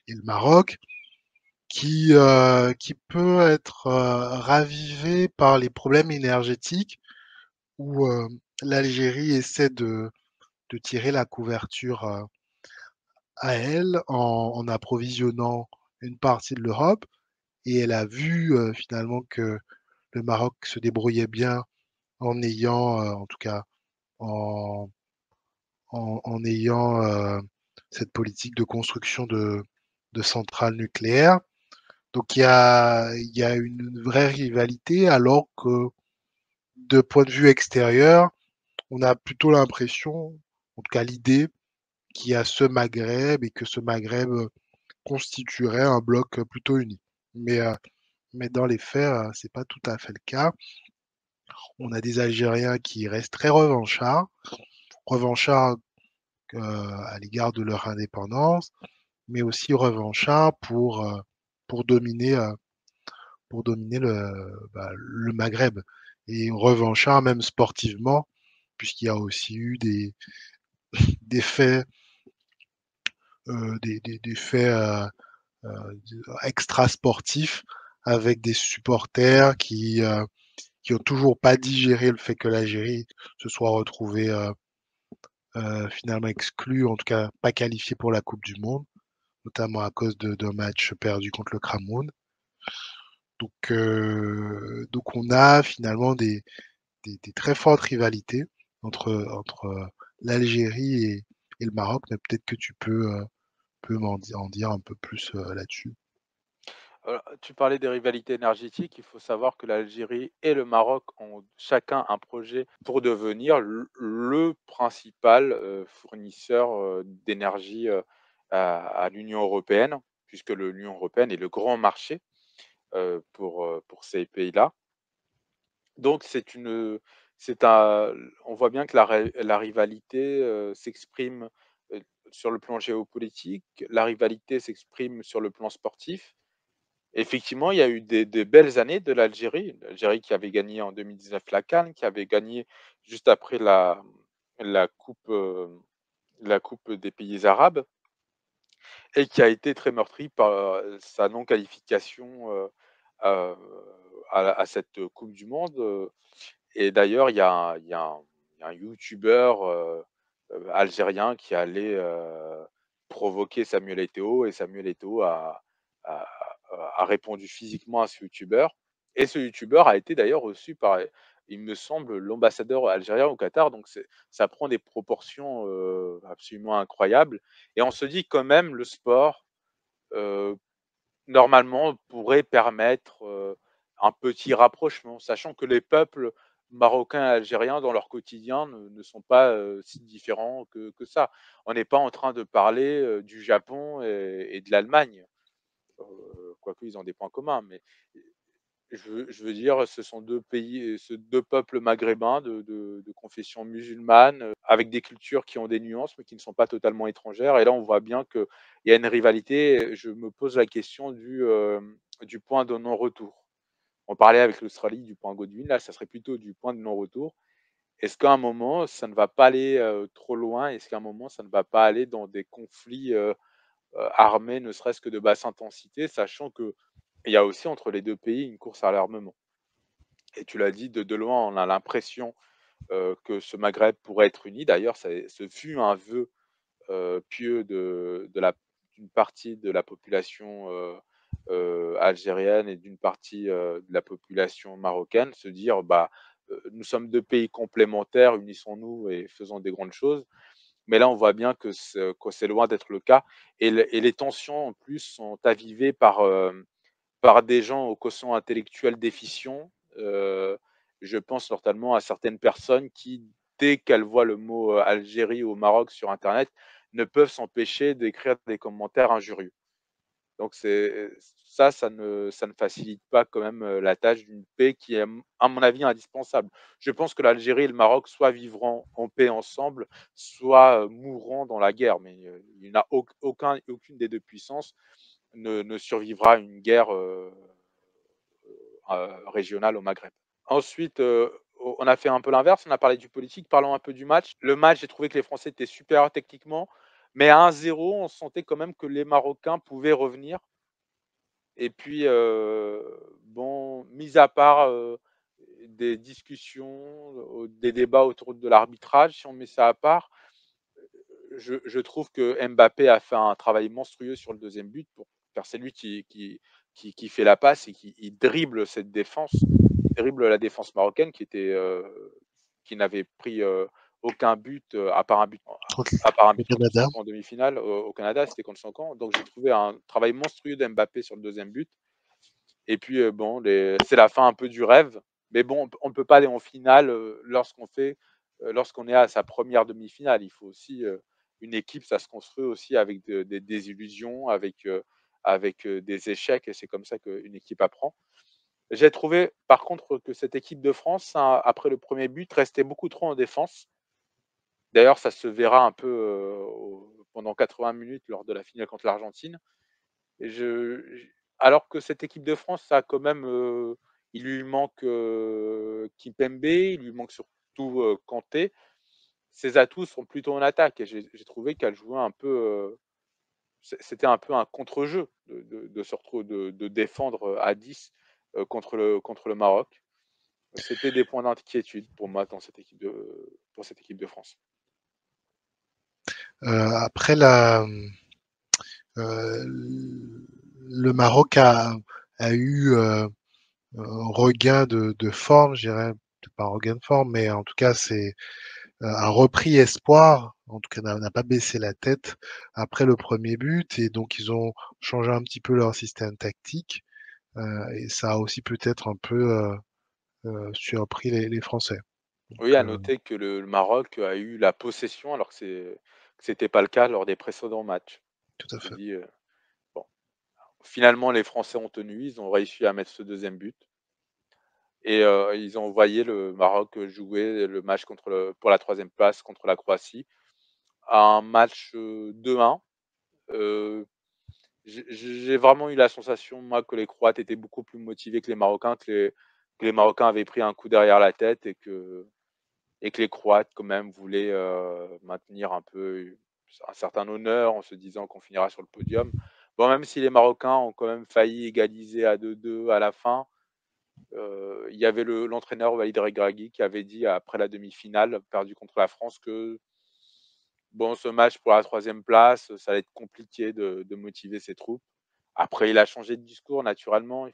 et le Maroc, qui peut être ravivée par les problèmes énergétiques où l'Algérie essaie de tirer la couverture à elle en approvisionnant une partie de l'Europe. Et elle a vu finalement que le Maroc se débrouillait bien en ayant, en tout cas, en, en ayant cette politique de construction de centrales nucléaires. Donc il y a une vraie rivalité, alors que de point de vue extérieur, on a plutôt l'impression, en tout cas l'idée, qu'il y a ce Maghreb et que ce Maghreb constituerait un bloc plutôt uni. Mais, euh, mais dans les faits, c'est pas tout à fait le cas. On a des Algériens qui restent très revanchards, revanchards à l'égard de leur indépendance, mais aussi revanchards pour pour dominer le Maghreb. Et revanchards même sportivement, puisqu'il y a aussi eu des faits, des faits extra-sportifs avec des supporters qui ont toujours pas digéré le fait que l'Algérie se soit retrouvée finalement exclue, en tout cas pas qualifiée pour la Coupe du Monde, notamment à cause d'un match perdu contre le Cramoun. Donc on a finalement des très fortes rivalités entre l'Algérie et le Maroc, mais peut-être que tu peux en dire un peu plus là-dessus. Tu parlais des rivalités énergétiques. Il faut savoir que l'Algérie et le Maroc ont chacun un projet pour devenir le principal, fournisseur, d'énergie, à l'Union européenne, puisque l'Union européenne est le grand marché, pour ces pays-là. Donc c'est un on voit bien que la rivalité, s'exprime, heu, sur le plan géopolitique, la rivalité s'exprime sur le plan sportif. Effectivement, il y a eu des belles années de l'Algérie qui avait gagné en 2019 la CAN, qui avait gagné juste après la coupe, la coupe des pays arabes, et qui a été très meurtrie par, sa non-qualification, heu, à cette coupe du monde. Et d'ailleurs, il y a un youtubeur, algérien qui allait, provoquer Samuel Eto'o, et Samuel Eto'o a a répondu physiquement à ce youtubeur. Et ce youtubeur a été d'ailleurs reçu par, il me semble, l'ambassadeur algérien au Qatar. Donc ça prend des proportions, absolument incroyables. Et on se dit quand même le sport, heu normalement, pourrait permettre, un petit rapprochement, sachant que les peuples marocains et algériens dans leur quotidien ne sont pas, si différents que ça. On n'est pas en train de parler, du Japon et de l'Allemagne, quoique ils ont des points communs, mais je veux dire, ce sont 2 pays, ce 2 peuples maghrébins de confession musulmane, avec des cultures qui ont des nuances, mais qui ne sont pas totalement étrangères. Et là, on voit bien qu'il y a une rivalité. Je me pose la question du point de non-retour. On parlait avec l'Australie du point Godwin, là, ça serait plutôt du point de non-retour. Est-ce qu'à un moment, ça ne va pas aller trop loin? Est-ce qu'à un moment, ça ne va pas aller dans des conflits armés, ne serait-ce que de basse intensité, sachant qu'il y a aussi entre les deux pays une course à l'armement. Et tu l'as dit, de loin, on a l'impression que ce Maghreb pourrait être uni. D'ailleurs, ce fut un vœu pieux d'une partie de la population algérienne et d'une partie de la population marocaine, se dire bah, nous sommes deux pays complémentaires, unissons-nous et faisons des grandes choses. Mais là, on voit bien que c'est loin d'être le cas. Et les tensions, en plus, sont avivées par des gens au quotient intellectuel déficient. Je pense notamment à certaines personnes qui, dès qu'elles voient le mot Algérie ou Maroc sur Internet, ne peuvent s'empêcher d'écrire des commentaires injurieux. Donc ça ne facilite pas quand même la tâche d'une paix qui est, à mon avis, indispensable. Je pense que l'Algérie et le Maroc soit vivront en paix ensemble, soit mourront dans la guerre. Mais il n'y a aucune des deux puissances ne survivra à une guerre régionale au Maghreb. Ensuite, on a fait un peu l'inverse, on a parlé du politique, parlons un peu du match. Le match, j'ai trouvé que les Français étaient supérieurs techniquement, mais à 1-0, on sentait quand même que les Marocains pouvaient revenir. Et puis, bon, mis à part des discussions, des débats autour de l'arbitrage, si on met ça à part, je trouve que Mbappé a fait un travail monstrueux sur le deuxième but, car c'est lui qui fait la passe et qui dribble cette défense, dribble la défense marocaine qui n'avait pris aucun but à part un but Contre le contre Canada. son camp en demi-finale au Canada, c'était contre son camp. Donc j'ai trouvé un travail monstrueux d'Mbappé sur le deuxième but. Et puis bon, c'est la fin un peu du rêve, mais bon, on ne peut pas aller en finale lorsqu'on est à sa première demi-finale. Il faut aussi une équipe, ça se construit aussi avec des désillusions, avec des échecs, et c'est comme ça qu'une équipe apprend. J'ai trouvé par contre que cette équipe de France, hein, après le premier but, restait beaucoup trop en défense. D'ailleurs, ça se verra un peu pendant 80 minutes lors de la finale contre l'Argentine. Et alors que cette équipe de France, ça a quand même, il lui manque Kimpembe, il lui manque surtout Kanté. Ses atouts sont plutôt en attaque, et j'ai trouvé qu'elle jouait un peu. C'était un peu un contre-jeu de se retrouver de défendre à 10 contre le Maroc. C'était des points d'inquiétude pour moi pour cette équipe de France. Après, le Maroc a eu un regain de forme, je dirais, pas un regain de forme, mais en tout cas, c'est a repris espoir, en tout cas n'a pas baissé la tête après le premier but, et donc ils ont changé un petit peu leur système tactique, et ça a aussi peut-être un peu surpris les Français. Oui, Donc, à noter que le Maroc a eu la possession alors que c'était pas le cas lors des précédents matchs. tout On à se fait. dit, bon, finalement les Français ont tenu, ils ont réussi à mettre ce deuxième but et ils ont envoyé le Maroc jouer le match pour la troisième place contre la Croatie. Un match 2-1. Heu, j'ai vraiment eu la sensation, moi, que les Croates étaient beaucoup plus motivés que les Marocains, que les Marocains avaient pris un coup derrière la tête et que les Croates, quand même, voulaient maintenir un peu un certain honneur en se disant qu'on finira sur le podium. Bon, même si les Marocains ont quand même failli égaliser à 2-2 à la fin, il y avait l'entraîneur Walid Regragui qui avait dit après la demi-finale perdue contre la France que bon, ce match pour la troisième place, ça allait être compliqué de motiver ses troupes. Après, il a changé de discours naturellement.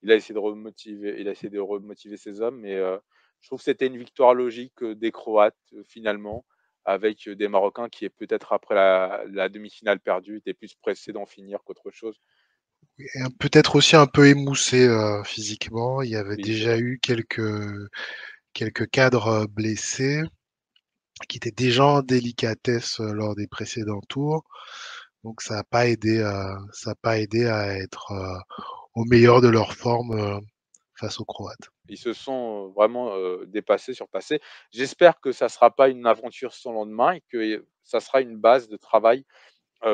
Il a essayé de remotiver ses hommes, mais je trouve que c'était une victoire logique des Croates finalement, avec des Marocains qui, peut-être après la demi-finale perdue, étaient plus pressés d'en finir qu'autre chose. Et peut-être aussi un peu émoussé physiquement. Il y avait Oui, c'est déjà vrai. eu quelques cadres blessés qui étaient déjà en délicatesse lors des précédents tours. Donc ça a pas aidé à être au meilleur de leur forme face aux Croates. Ils se sont vraiment dépassés, surpassés. J'espère que ça ne sera pas une aventure sans lendemain et que ça sera une base de travail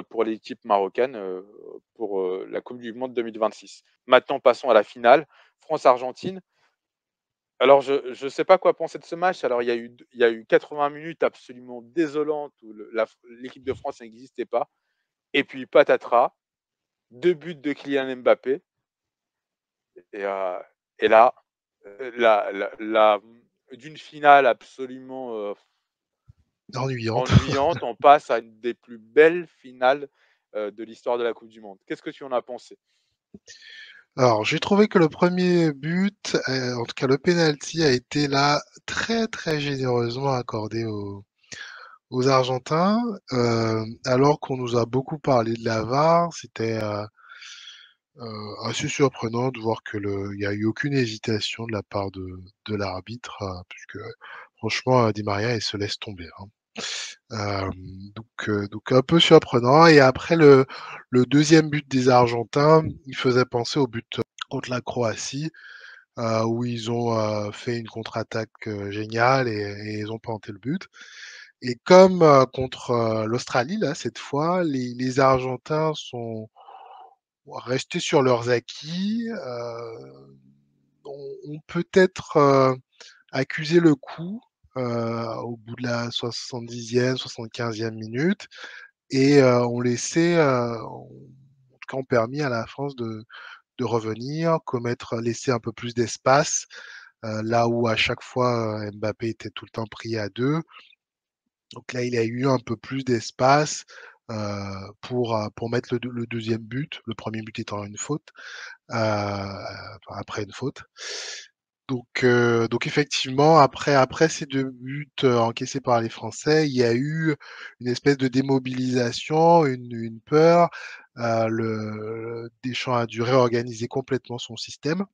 pour l'équipe marocaine pour la Coupe du Monde 2026. Maintenant, passons à la finale. France-Argentine. Alors, je ne sais pas quoi penser de ce match. Alors, il y a eu 80 minutes absolument désolantes où l'équipe de France n'existait pas. Et puis, patatras, 2 buts de Kylian Mbappé. Et là, d'une finale absolument ennuyante, on passe à une des plus belles finales de l'histoire de la Coupe du Monde. Qu'est-ce que tu en as pensé? Alors, j'ai trouvé que le premier but, en tout cas le penalty, a été là très très généreusement accordé aux Argentins, alors qu'on nous a beaucoup parlé de la VAR. C'était assez surprenant de voir il y a eu aucune hésitation de la part de l'arbitre, puisque franchement, Di Maria, il se laisse tomber, hein. Euh, donc un peu surprenant. Et après le deuxième but des Argentins, il faisait penser au but contre la Croatie, où ils ont fait une contre-attaque géniale et ils ont planté le but. Et comme contre l'Australie, là, cette fois, les Argentins sont restés sur leurs acquis, ont peut-être accusé le coup au bout de la 70e, 75e minute et ont laissé, en tout cas, ont permis à la France de revenir, laisser un peu plus d'espace, là où à chaque fois Mbappé était tout le temps pris à deux. Donc là, il a eu un peu plus d'espace pour mettre le deuxième but, le premier but étant une faute, après une faute. Donc effectivement, après ces deux buts encaissés par les Français, il y a eu une espèce de démobilisation, une peur. Deschamps a dû réorganiser complètement son système.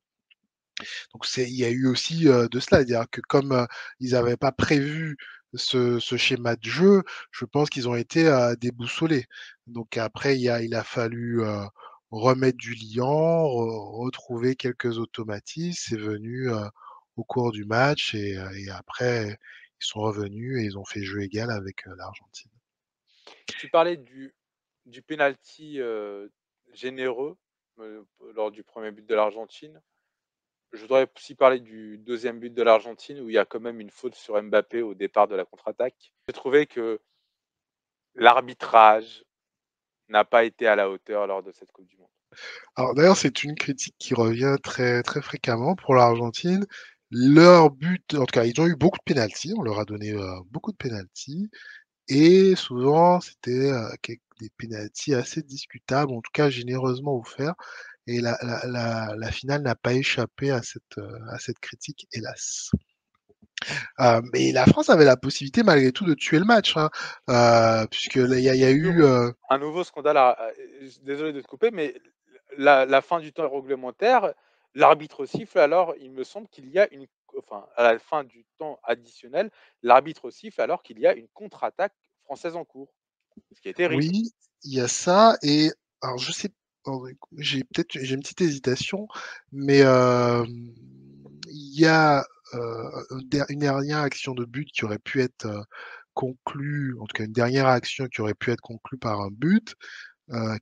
Donc il y a eu aussi de cela, c'est-à-dire que comme ils n'avaient pas prévu ce schéma de jeu, je pense qu'ils ont été déboussolés. Donc après, il a fallu remettre du liant, retrouver quelques automatismes. C'est venu au cours du match et après, ils sont revenus et ils ont fait jeu égal avec l'Argentine. Tu parlais du penalty généreux lors du premier but de l'Argentine. Je voudrais aussi parler du deuxième but de l'Argentine où il y a quand même une faute sur Mbappé au départ de la contre-attaque. J'ai trouvé que l'arbitrage n'a pas été à la hauteur lors de cette Coupe du Monde. Alors d'ailleurs, c'est une critique qui revient très, très fréquemment pour l'Argentine. Leur but, en tout cas, ils ont eu beaucoup de pénaltys, on leur a donné beaucoup de pénaltys, et souvent c'était des pénaltys assez discutables, en tout cas généreusement offerts, et la finale n'a pas échappé à cette critique, hélas. Mais la France avait la possibilité malgré tout de tuer le match, hein, puisque là, il y a eu... Un nouveau scandale, désolé de te couper, mais la fin du temps réglementaire, l'arbitre siffle, alors il me semble qu'il y a à la fin du temps additionnel, l'arbitre siffle alors qu'il y a une contre-attaque française en cours, ce qui est terrible. Oui, il y a ça et alors je sais j'ai une petite hésitation, mais il y a, une dernière action de but qui aurait pu être, conclue, en tout cas une dernière action qui aurait pu être conclue par un but,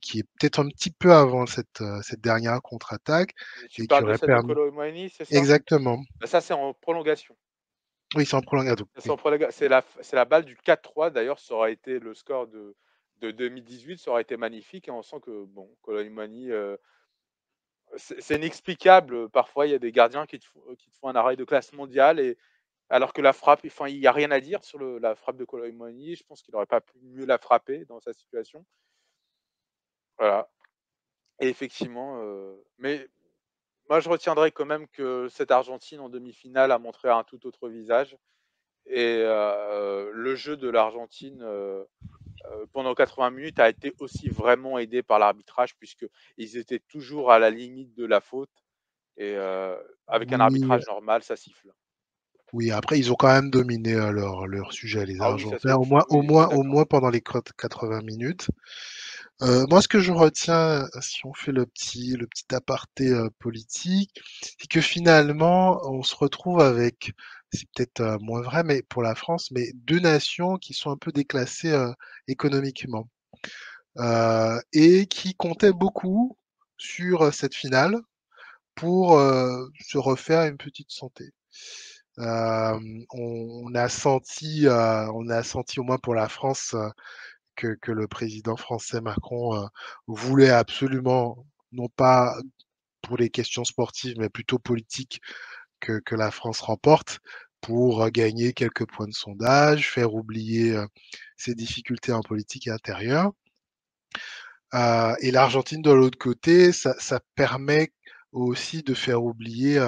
qui est peut-être un petit peu avant cette dernière contre-attaque Et tu et qui parles de aurait celle de permis Kolo Muani, c'est ça? exactement. Bah, ça, c'est en prolongation. Oui, c'est en prolongation, oui. C'est la balle du 4-3. D'ailleurs, ça aurait été le score de 2018, ça aurait été magnifique. Et on sent que, bon, Colomani, c'est inexplicable. Parfois, il y a des gardiens qui te font un arrêt de classe mondiale. Alors que la frappe, enfin, il n'y a rien à dire sur la frappe de Colomani. Je pense qu'il n'aurait pas pu mieux la frapper dans sa situation. Voilà. Et effectivement, mais moi, je retiendrai quand même que cette Argentine en demi-finale a montré un tout autre visage. Et le jeu de l'Argentine pendant 80 minutes a été aussi vraiment aidé par l'arbitrage puisqu'ils étaient toujours à la limite de la faute et avec un Oui, arbitrage normal, ça siffle. oui, après ils ont quand même dominé, leur sujet, les Ah oui, ça c'est Argentins, autre chose. Oui, je suis au d'accord. moins pendant les 80 minutes. Moi, ce que je retiens, si on fait le petit aparté, politique, c'est que finalement, on se retrouve avec, c'est peut-être, moins vrai, mais pour la France, mais 2 nations qui sont un peu déclassées, économiquement. et qui comptait beaucoup sur cette finale pour se refaire une petite santé. On a senti au moins pour la France que le président français Macron voulait absolument, non pas pour les questions sportives, mais plutôt politiques, que la France remporte pour gagner quelques points de sondage, faire oublier ses difficultés en politique intérieure. Et l'Argentine, de l'autre côté, ça permet aussi de faire oublier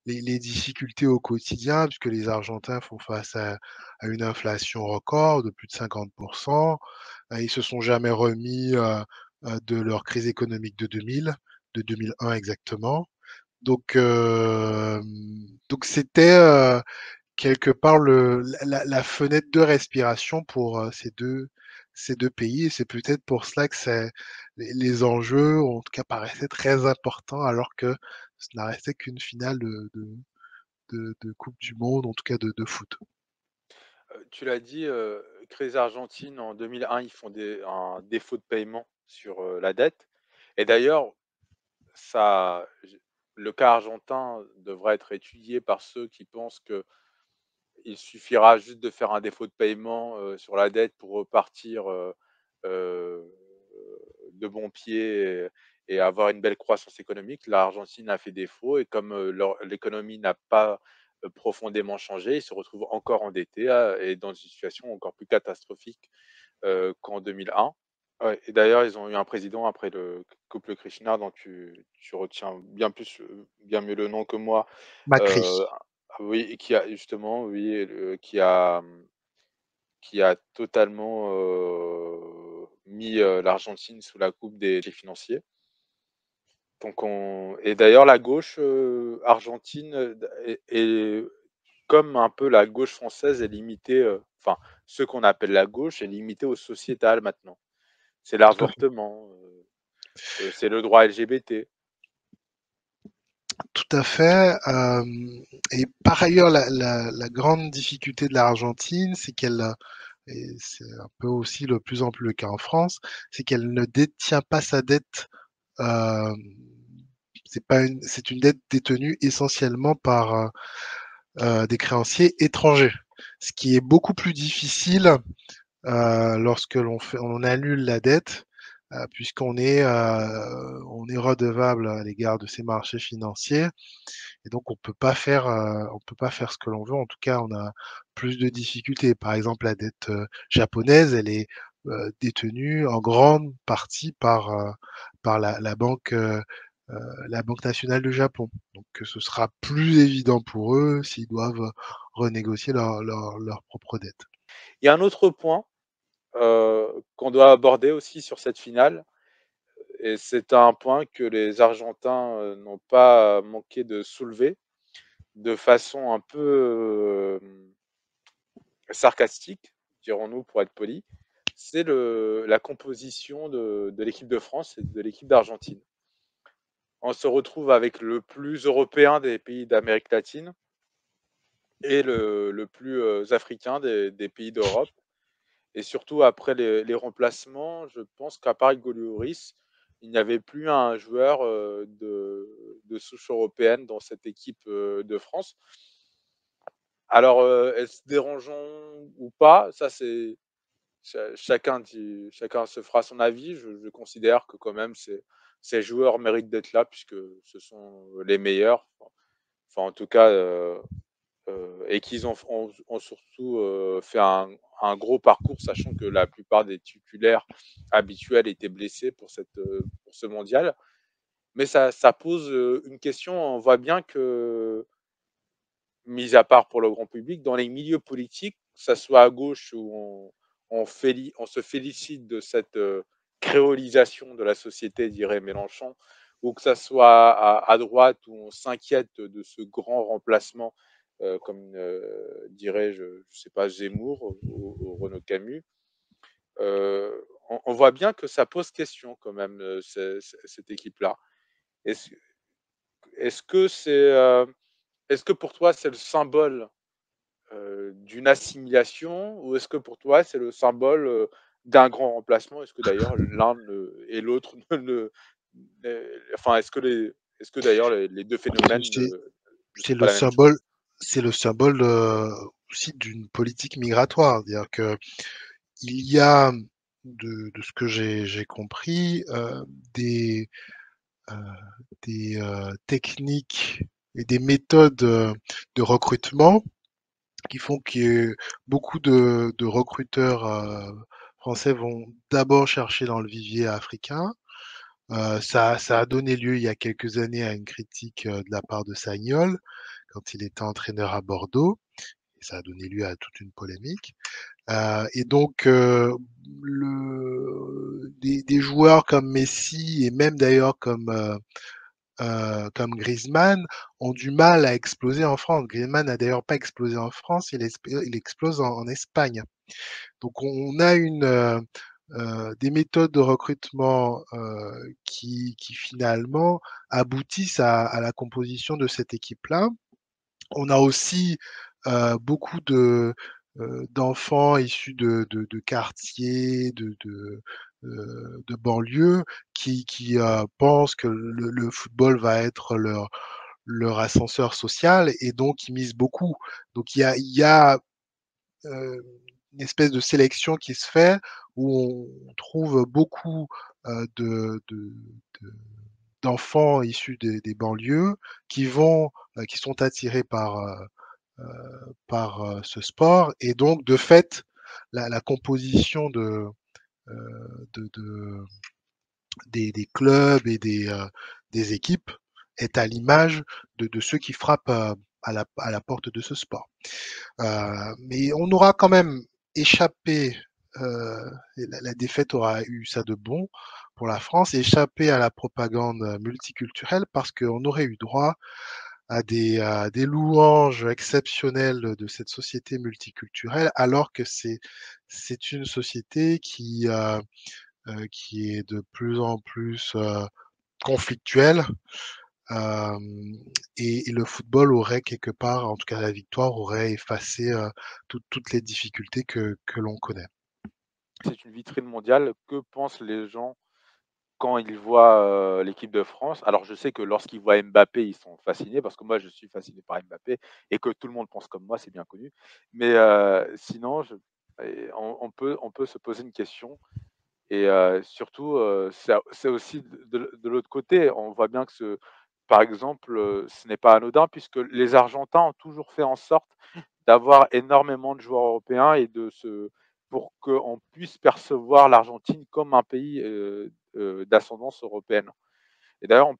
les difficultés au quotidien, puisque les Argentins font face à une inflation record de plus de 50%. Ils se sont jamais remis de leur crise économique de 2001 exactement. Donc c'était quelque part la fenêtre de respiration pour ces deux pays. Et c'est peut-être pour cela que les enjeux, en tout cas, paraissaient très importants, alors que ce n'a resté qu'une finale de Coupe du Monde, en tout cas de foot. Tu l'as dit, crise argentine en 2001, ils font un défaut de paiement sur, la dette et d'ailleurs, ça le cas argentin devrait être étudié par ceux qui pensent qu'il suffira juste de faire un défaut de paiement, sur la dette pour repartir, heu, de bon pied et avoir une belle croissance économique. L'Argentine a fait défaut et comme, l'économie n'a pas, profondément changé, ils se retrouvent encore endettés et dans une situation encore plus catastrophique, qu'en 2001. Ouais et d'ailleurs, ils ont eu un président après le couple Krishna dont tu retiens bien mieux le nom que moi, Macri. heu, oui, et qui a justement, oui, qui a totalement, mis, l'Argentine sous la coupe des financiers. Donc on et d'ailleurs la gauche, argentine, est comme un peu la gauche française est limitée, enfin, ce qu'on appelle la gauche est limité au sociétal maintenant. C'est Tout à fait. l'avortement, c'est le droit LGBT. Tout à fait. Et par ailleurs, la grande difficulté de l'Argentine, c'est qu'elle, et c'est un peu aussi de plus en plus le cas en France, c'est qu'elle ne détient pas sa dette. euh, c'est une dette détenue essentiellement par des créanciers étrangers, ce qui est beaucoup plus difficile lorsque on annule la dette, puisqu'on est redevable à l'égard de ces marchés financiers, et donc on peut pas faire ce que l'on veut. En tout cas, on a plus de difficultés. Par exemple, la dette japonaise, elle est détenue en grande partie par la Banque nationale du Japon. Donc, ce sera plus évident pour eux s'ils doivent renégocier leur propre dette. Il y a un autre point, qu'on doit aborder aussi sur cette finale et c'est un point que les Argentins, n'ont pas manqué de soulever de façon un peu, sarcastique, dirons-nous pour être polis, c'est la composition de l'équipe de France et de l'équipe d'Argentine. On se retrouve avec le plus européen des pays d'Amérique latine et le plus africain des pays d'Europe. Et surtout après les remplacements, je pense qu'à part Hugo Lloris, il n'y avait plus un joueur de souche européenne dans cette équipe de France. Alors, est-ce dérangeant ou pas? Ça, c'est chacun se fera son avis. Je considère que quand même ces joueurs méritent d'être là puisque ce sont les meilleurs. Enfin, en tout cas, et qu'ils ont surtout fait un gros parcours, sachant que la plupart des titulaires habituels étaient blessés pour ce mondial. Mais ça pose une question. On voit bien que, mis à part pour le grand public, dans les milieux politiques, que ça soit à gauche où on se félicite de cette créolisation de la société, dirait Mélenchon, ou que ça soit à droite où on s'inquiète de ce grand remplacement, comme dirait, je ne sais pas, Zemmour ou Renaud Camus. On voit bien que ça pose question quand même, cette équipe-là. Est-ce, est-ce que est-ce que pour toi c'est le symbole d'une assimilation ou est-ce que pour toi c'est le symbole d'un grand remplacement. Est-ce que d'ailleurs l'un et l'autre enfin, est-ce que d'ailleurs les deux phénomènes ne C'est sont pas le la même chose? symbole, c'est le symbole aussi d'une politique migratoire. C'est-à-dire que il y a, de ce que j'ai compris, euh, des techniques et des méthodes de recrutement qui font que beaucoup de recruteurs français vont d'abord chercher dans le vivier africain. Ça a donné lieu il y a quelques années à une critique de la part de Sagnol quand il était entraîneur à Bordeaux. Et ça a donné lieu à toute une polémique. Et donc, des joueurs comme Messi et même d'ailleurs comme Griezmann ont du mal à exploser en France. Griezmann n'a d'ailleurs pas explosé en France, il explose en Espagne. Donc on a des méthodes de recrutement qui finalement aboutissent à la composition de cette équipe-là. On a aussi beaucoup d'enfants issus de quartiers, de banlieues qui pensent que le football va être leur ascenseur social et donc ils misent beaucoup. Donc il y a une espèce de sélection qui se fait où on trouve beaucoup de d'enfants issus des banlieues qui qui sont attirés par ce sport et donc de fait la composition de des clubs et des équipes est à l'image de ceux qui frappent à la porte de ce sport. Mais on aura quand même échappé, la défaite aura eu ça de bon pour la France, échappé à la propagande multiculturelle parce qu'on aurait eu droit à des louanges exceptionnelles de cette société multiculturelle, alors que c'est une société qui est de plus en plus conflictuelle. Euh, et le football aurait quelque part, en tout cas la victoire, aurait effacé toutes les difficultés que l'on connaît. C'est une vitrine mondiale. Que pensent les gens quand ils voient l'équipe de France? Alors je sais que lorsqu'ils voient Mbappé, ils sont fascinés, parce que moi je suis fasciné par Mbappé et que tout le monde pense comme moi, c'est bien connu. Mais sinon, on peut se poser une question. Et surtout, c'est aussi de l'autre côté, on voit bien que par exemple, ce n'est pas anodin, puisque les Argentins ont toujours fait en sorte d'avoir énormément de joueurs européens pour qu'on puisse percevoir l'Argentine comme un pays d'ascendance européenne. Et d'ailleurs,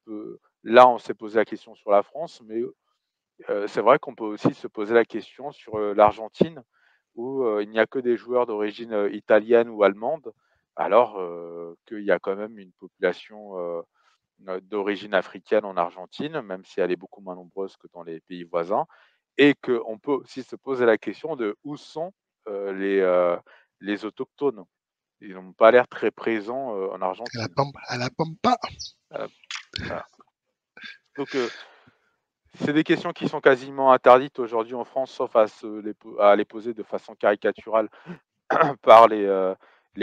là, on s'est posé la question sur la France, mais c'est vrai qu'on peut aussi se poser la question sur l'Argentine, où il n'y a que des joueurs d'origine italienne ou allemande, alors qu'il y a quand même une population d'origine africaine en Argentine, même si elle est beaucoup moins nombreuse que dans les pays voisins, et qu'on peut aussi se poser la question de où sont les autochtones. Ils n'ont pas l'air très présents en Argentine. À la Pampa. Euh, voilà. Donc, c'est des questions qui sont quasiment interdites aujourd'hui en France, sauf à les poser de façon caricaturale par les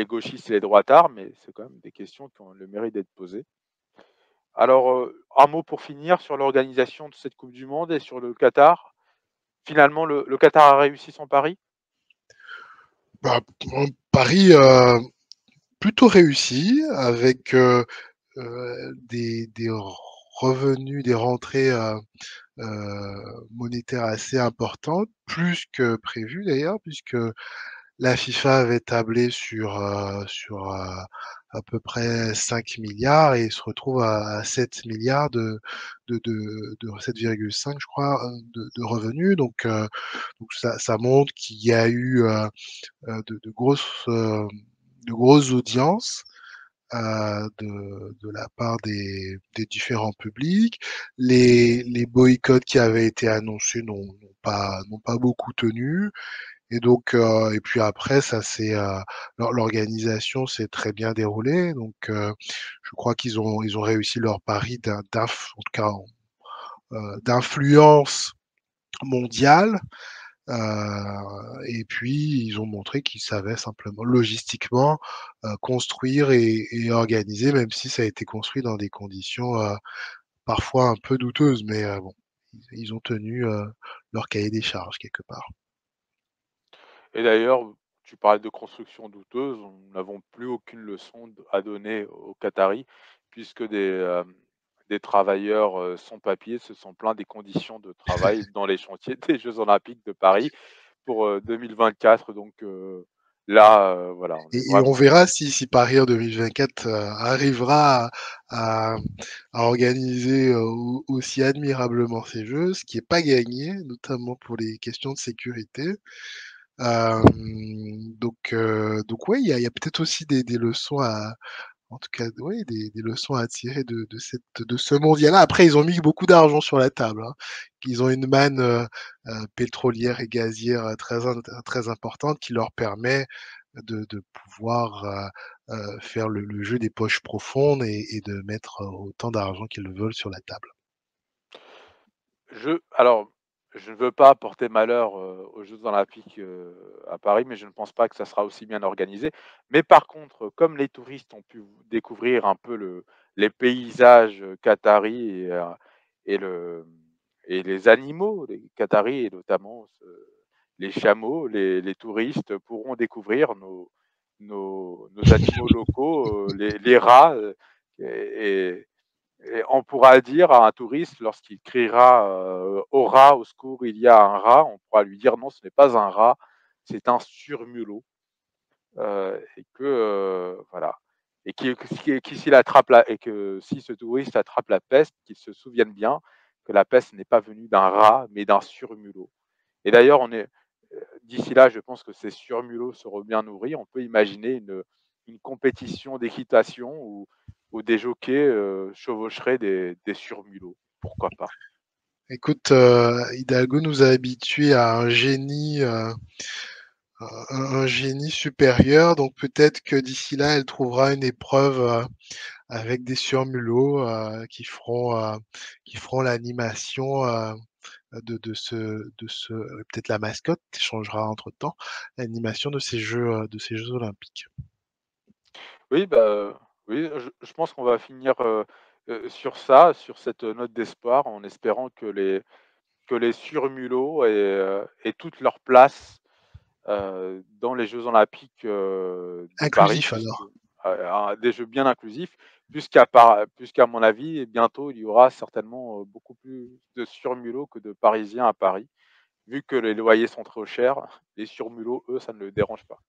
gauchistes et les droitards, mais c'est quand même des questions qui ont le mérite d'être posées. Alors, un mot pour finir sur l'organisation de cette Coupe du Monde et sur le Qatar. Finalement, le Qatar a réussi son pari? Bah, un pari plutôt réussi avec des revenus, des rentrées monétaires assez importantes, plus que prévu d'ailleurs, puisque la FIFA avait tablé sur à peu près 5 milliards et se retrouve à 7 milliards de 7,5 je crois de revenus. Donc ça montre qu'il y a eu de grosses audiences de la part des différents publics. Les boycotts qui avaient été annoncés n'ont pas beaucoup tenu. Et donc, et puis après, l'organisation s'est très bien déroulée. Donc, je crois ils ont réussi leur pari en tout cas, d'influence mondiale. Et puis ils ont montré qu'ils savaient simplement logistiquement, construire et organiser, même si ça a été construit dans des conditions, parfois un peu douteuses, mais bon, ils ont tenu, leur cahier des charges quelque part. Et d'ailleurs, tu parlais de construction douteuse, nous n'avons plus aucune leçon à donner aux Qataris, puisque des travailleurs sans papier se sont plaints des conditions de travail dans les chantiers des Jeux Olympiques de Paris pour 2024. Donc là, voilà, on est Et on vraiment. verra si Paris en 2024, arrivera à à organiser, aussi admirablement ces jeux, ce qui est pas gagné, notamment pour les questions de sécurité. Donc ouais, il y a peut-être aussi des leçons à en tout cas, oui, des leçons à tirer de ce mondial-là. Après, ils ont mis beaucoup d'argent sur la table, hein. Ils ont une manne, pétrolière et gazière, très importante qui leur permet de pouvoir, faire le jeu des poches profondes et de mettre, autant d'argent qu'ils le veulent sur la table. Alors, je ne veux pas porter malheur, aux Jeux olympiques, à Paris, mais je ne pense pas que ça sera aussi bien organisé. Mais par contre, comme les touristes ont pu découvrir un peu les paysages, qataris et le et les animaux, les qataris et notamment les chameaux, les touristes pourront découvrir nos animaux locaux, les rats, et et on pourra dire à un touriste lorsqu'il criera, «Au rat, au secours, il y a un rat», on pourra lui dire: «Non, ce n'est pas un rat, c'est un surmulot», et que, voilà, et qui s'il attrape la et que si ce touriste attrape la peste, qu'il se souvienne bien que la peste n'est pas venue d'un rat, mais d'un surmulot. Et d'ailleurs, d'ici là, je pense que ces surmulots seront bien nourris. On peut imaginer une compétition d'équitation où des jockeys, chevaucheraient des surmulots. Pourquoi pas? Écoute, Hidalgo nous a habitués à un génie supérieur, donc peut-être que d'ici là, elle trouvera une épreuve, avec des surmulots, qui feront l'animation, de ce peut-être la mascotte changera entre-temps, l'animation de ces jeux olympiques. Oui, bah, oui, je pense qu'on va finir, sur ça, sur cette note d'espoir, en espérant que les surmulots aient toute leur place, dans les Jeux olympiques, de Paris, Inclusif puisque alors. des jeux bien inclusifs, puisqu'à mon avis, bientôt, il y aura certainement, beaucoup plus de surmulots que de Parisiens à Paris. Vu que les loyers sont trop chers, les surmulots, eux, ça ne le dérange pas.